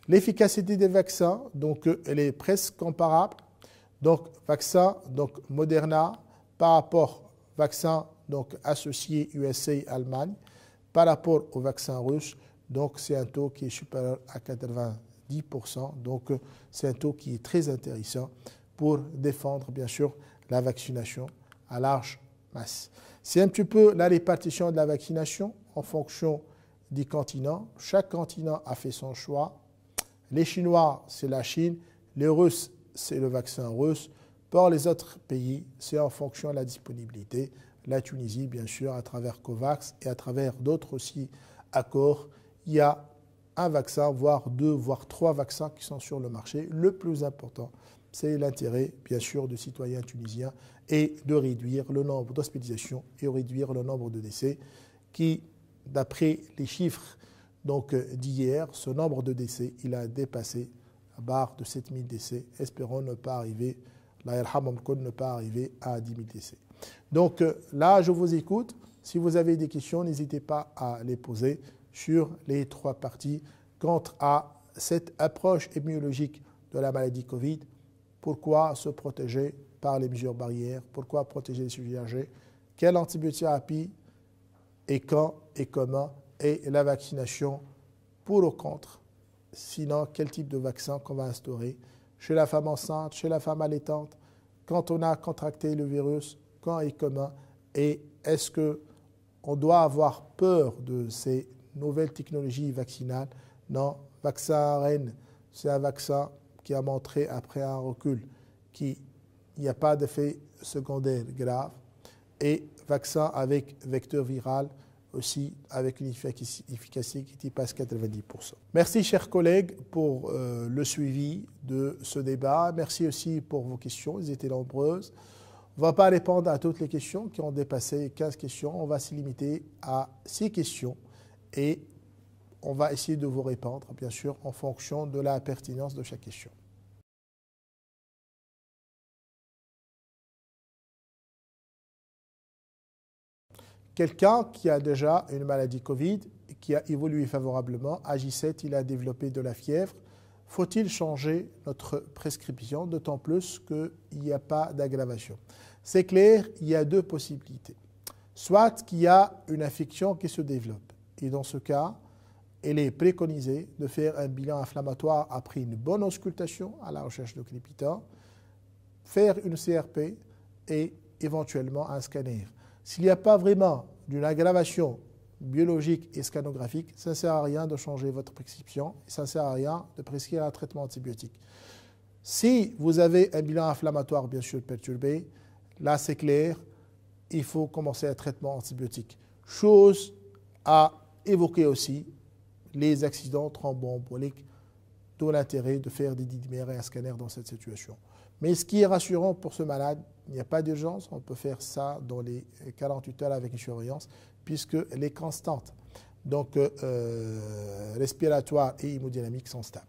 L'efficacité des vaccins, donc, elle est presque comparable. Donc, vaccin, donc Moderna, par rapport au vaccin donc, associé USA-Allemagne, par rapport au vaccin russe, donc c'est un taux qui est supérieur à 90%. Donc, c'est un taux qui est très intéressant pour défendre, bien sûr, la vaccination à large masse. C'est un petit peu la répartition de la vaccination en fonction des continents. Chaque continent a fait son choix. Les Chinois, c'est la Chine. Les Russes, c'est le vaccin russe. Pour les autres pays, c'est en fonction de la disponibilité. La Tunisie, bien sûr, à travers COVAX et à travers d'autres aussi accords, il y a un vaccin, voire 2, voire 3 vaccins qui sont sur le marché. Le plus important, c'est l'intérêt, bien sûr, du citoyen tunisien et de réduire le nombre d'hospitalisations et réduire le nombre de décès qui, d'après les chiffres d'hier, ce nombre de décès, il a dépassé la barre de 7000 décès. Espérons ne pas arriver, ne pas arriver à 10 000 décès. Donc là, je vous écoute. Si vous avez des questions, n'hésitez pas à les poser sur les 3 parties quant à cette approche épidémiologique de la maladie Covid. Pourquoi se protéger par les mesures barrières? Pourquoi protéger les sujets âgés? Quelle antibiothérapie et quand et comment? Et la vaccination pour ou contre? Sinon, quel type de vaccin qu'on va instaurer chez la femme enceinte, chez la femme allaitante, quand on a contracté le virus, quand et comment? Et est-ce qu'on doit avoir peur de ces nouvelles technologies vaccinales? Non, vaccin ARN, c'est un vaccin qui a montré après un recul qu'il n'y a pas d'effet secondaire grave. Et vaccin avec vecteur viral aussi avec une efficacité qui dépasse 90%. Merci chers collègues pour le suivi de ce débat. Merci aussi pour vos questions, elles étaient nombreuses. On ne va pas répondre à toutes les questions qui ont dépassé 15 questions. On va se limiter à 6 questions et on va essayer de vous répondre, bien sûr, en fonction de la pertinence de chaque question. Quelqu'un qui a déjà une maladie Covid, qui a évolué favorablement, à J7, il a développé de la fièvre. Faut-il changer notre prescription, d'autant plus qu'il n'y a pas d'aggravation? C'est clair, il y a 2 possibilités. Soit qu'il y a une infection qui se développe. Et dans ce cas, il est préconisé de faire un bilan inflammatoire après une bonne auscultation à la recherche de crépitant, faire une CRP et éventuellement un scanner. S'il n'y a pas vraiment d'une aggravation biologique et scanographique, ça ne sert à rien de changer votre prescription et ça ne sert à rien de prescrire un traitement antibiotique. Si vous avez un bilan inflammatoire bien sûr perturbé, là c'est clair, il faut commencer un traitement antibiotique. Chose à évoquer aussi, les accidents thromboemboliques, d'où l'intérêt de faire des didymères et un scanner dans cette situation. Mais ce qui est rassurant pour ce malade, il n'y a pas d'urgence, on peut faire ça dans les 48 heures avec une surveillance, puisqu'elle est constante. donc, respiratoires et hémodynamiques sont stables.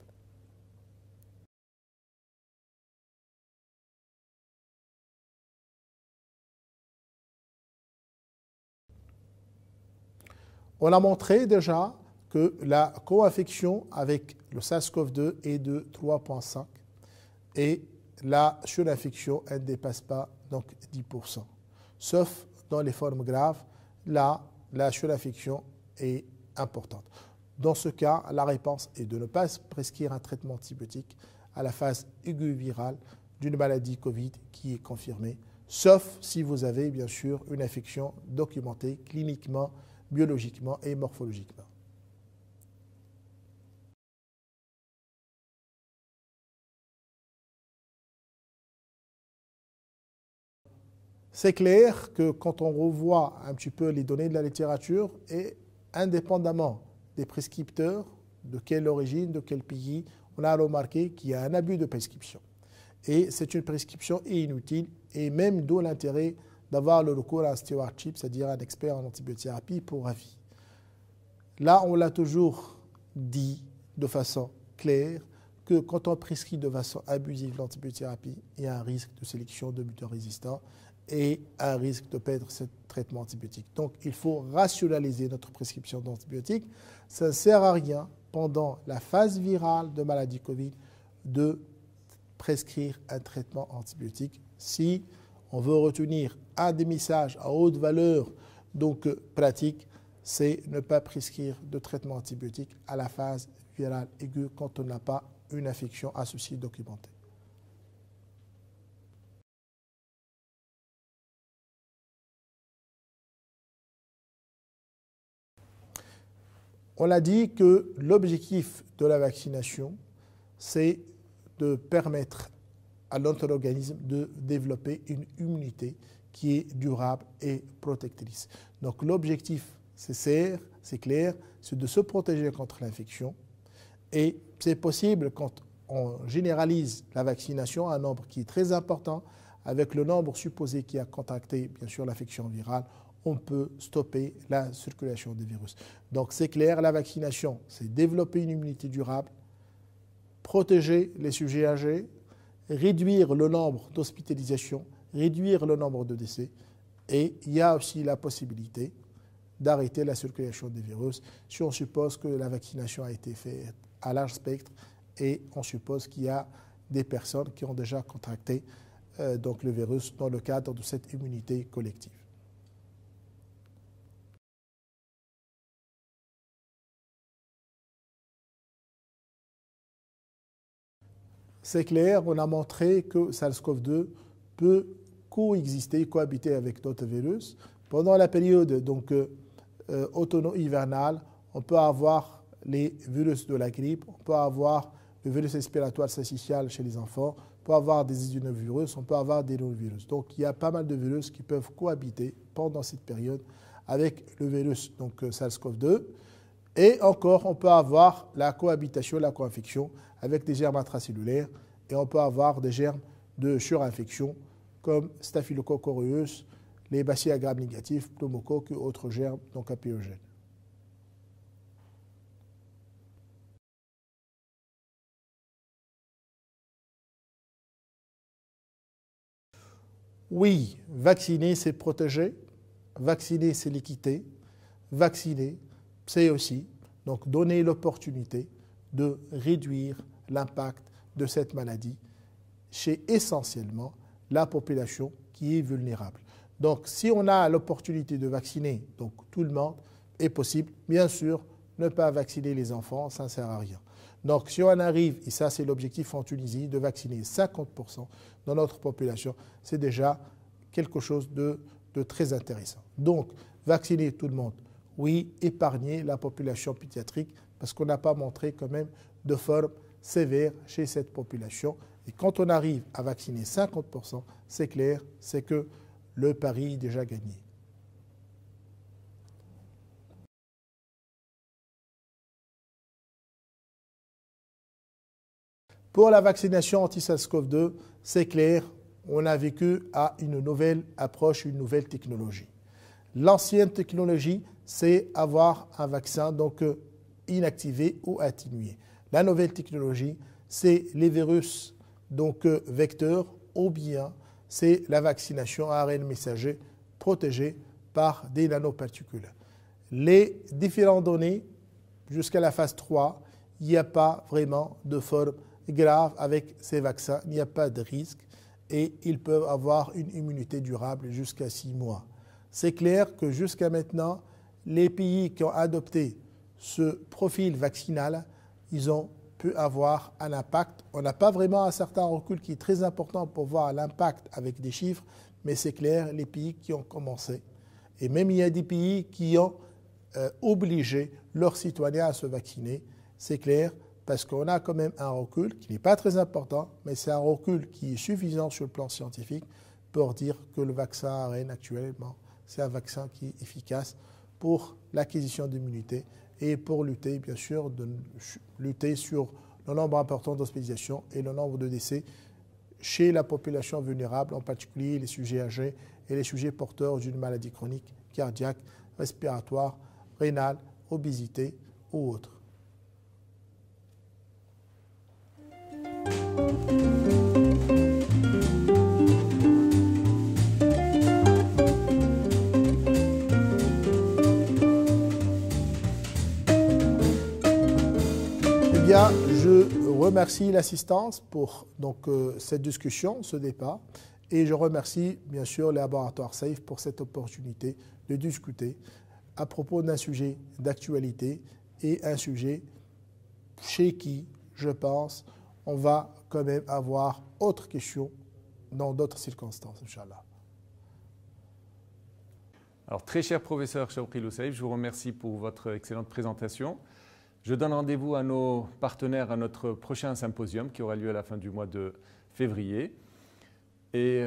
On a montré déjà que la co-infection avec le SARS-CoV-2 est de 3,5 et la surinfection, elle ne dépasse pas donc 10%. Sauf dans les formes graves, là, la surinfection est importante. Dans ce cas, la réponse est de ne pas prescrire un traitement antibiotique à la phase aiguë virale d'une maladie Covid qui est confirmée, sauf si vous avez bien sûr une infection documentée cliniquement, biologiquement et morphologiquement. C'est clair que quand on revoit un petit peu les données de la littérature, et indépendamment des prescripteurs, de quelle origine, de quel pays, on a remarqué qu'il y a un abus de prescription. Et c'est une prescription inutile, et même d'où l'intérêt d'avoir le recours à un stewardship, c'est-à-dire un expert en antibiothérapie pour avis. Là, on l'a toujours dit de façon claire que quand on prescrit de façon abusive l'antibiothérapie, il y a un risque de sélection de mutants résistants et un risque de perdre ce traitement antibiotique. Donc, il faut rationaliser notre prescription d'antibiotiques. Ça ne sert à rien, pendant la phase virale de maladie Covid, de prescrire un traitement antibiotique. Si on veut retenir un des messages à haute valeur, donc pratique, c'est ne pas prescrire de traitement antibiotique à la phase virale aiguë quand on n'a pas une infection associée documentée. On a dit que l'objectif de la vaccination, c'est de permettre à notre organisme de développer une immunité qui est durable et protectrice. Donc l'objectif, c'est clair, c'est de se protéger contre l'infection. Et c'est possible quand on généralise la vaccination à un nombre qui est très important, avec le nombre supposé qui a contracté, bien sûr, l'infection virale, on peut stopper la circulation des virus. Donc c'est clair, la vaccination, c'est développer une immunité durable, protéger les sujets âgés, réduire le nombre d'hospitalisations, réduire le nombre de décès, et il y a aussi la possibilité d'arrêter la circulation des virus si on suppose que la vaccination a été faite à large spectre et on suppose qu'il y a des personnes qui ont déjà contracté donc le virus dans le cadre de cette immunité collective. C'est clair, on a montré que SARS-CoV-2 peut cohabiter avec d'autres virus. Pendant la période donc, automno-hivernale, on peut avoir les virus de la grippe, on peut avoir le virus respiratoire syncytial chez les enfants, on peut avoir des adénovirus, on peut avoir des rhinovirus. Donc il y a pas mal de virus qui peuvent cohabiter pendant cette période avec le virus donc SARS-CoV-2. Et encore, on peut avoir la cohabitation, la co-infection avec des germes intracellulaires et on peut avoir des germes de surinfection comme Staphylococcus aureus, les bacilles à Gram négatifs, pneumocoques et autres germes donc apéogènes. Oui, vacciner, c'est protéger. Vacciner, c'est l'équité. Vacciner, c'est aussi donc donner l'opportunité de réduire l'impact de cette maladie chez essentiellement la population qui est vulnérable. Donc, si on a l'opportunité de vacciner donc, tout le monde, est possible. Bien sûr, ne pas vacciner les enfants, ça ne sert à rien. Donc, si on arrive, et ça c'est l'objectif en Tunisie, de vacciner 50% de notre population, c'est déjà quelque chose de très intéressant. Donc, vacciner tout le monde, oui, épargner la population pédiatrique, parce qu'on n'a pas montré quand même de forme sévère chez cette population. Et quand on arrive à vacciner 50%, c'est clair, c'est que le pari est déjà gagné. Pour la vaccination anti-SARS-CoV-2, c'est clair, on a vécu à une nouvelle approche, une nouvelle technologie. L'ancienne technologie, c'est avoir un vaccin donc inactivé ou atténué. La nouvelle technologie, c'est les virus donc vecteurs ou bien c'est la vaccination à ARN messager protégée par des nanoparticules. Les différentes données, jusqu'à la phase 3, il n'y a pas vraiment de forme grave avec ces vaccins, il n'y a pas de risque et ils peuvent avoir une immunité durable jusqu'à 6 mois. C'est clair que jusqu'à maintenant, les pays qui ont adopté ce profil vaccinal, ils ont pu avoir un impact. On n'a pas vraiment un certain recul qui est très important pour voir l'impact avec des chiffres, mais c'est clair, les pays qui ont commencé. Et même il y a des pays qui ont obligé leurs citoyens à se vacciner. C'est clair, parce qu'on a quand même un recul qui n'est pas très important, mais c'est un recul qui est suffisant sur le plan scientifique pour dire que le vaccin ARN actuellement, c'est un vaccin qui est efficace pour l'acquisition d'immunité et pour lutter, bien sûr, lutter sur le nombre important d'hospitalisations et le nombre de décès chez la population vulnérable, en particulier les sujets âgés et les sujets porteurs d'une maladie chronique, cardiaque, respiratoire, rénale, obésité ou autre. Eh bien, je remercie l'assistance pour cette discussion, ce débat, et je remercie bien sûr le laboratoire SAFE pour cette opportunité de discuter à propos d'un sujet d'actualité et un sujet chez qui, je pense, on va quand même avoir autre question dans d'autres circonstances, Inch'Allah. Alors, très cher professeur Chawqi Loussaïf, je vous remercie pour votre excellente présentation. Je donne rendez-vous à nos partenaires à notre prochain symposium qui aura lieu à la fin du mois de février. Et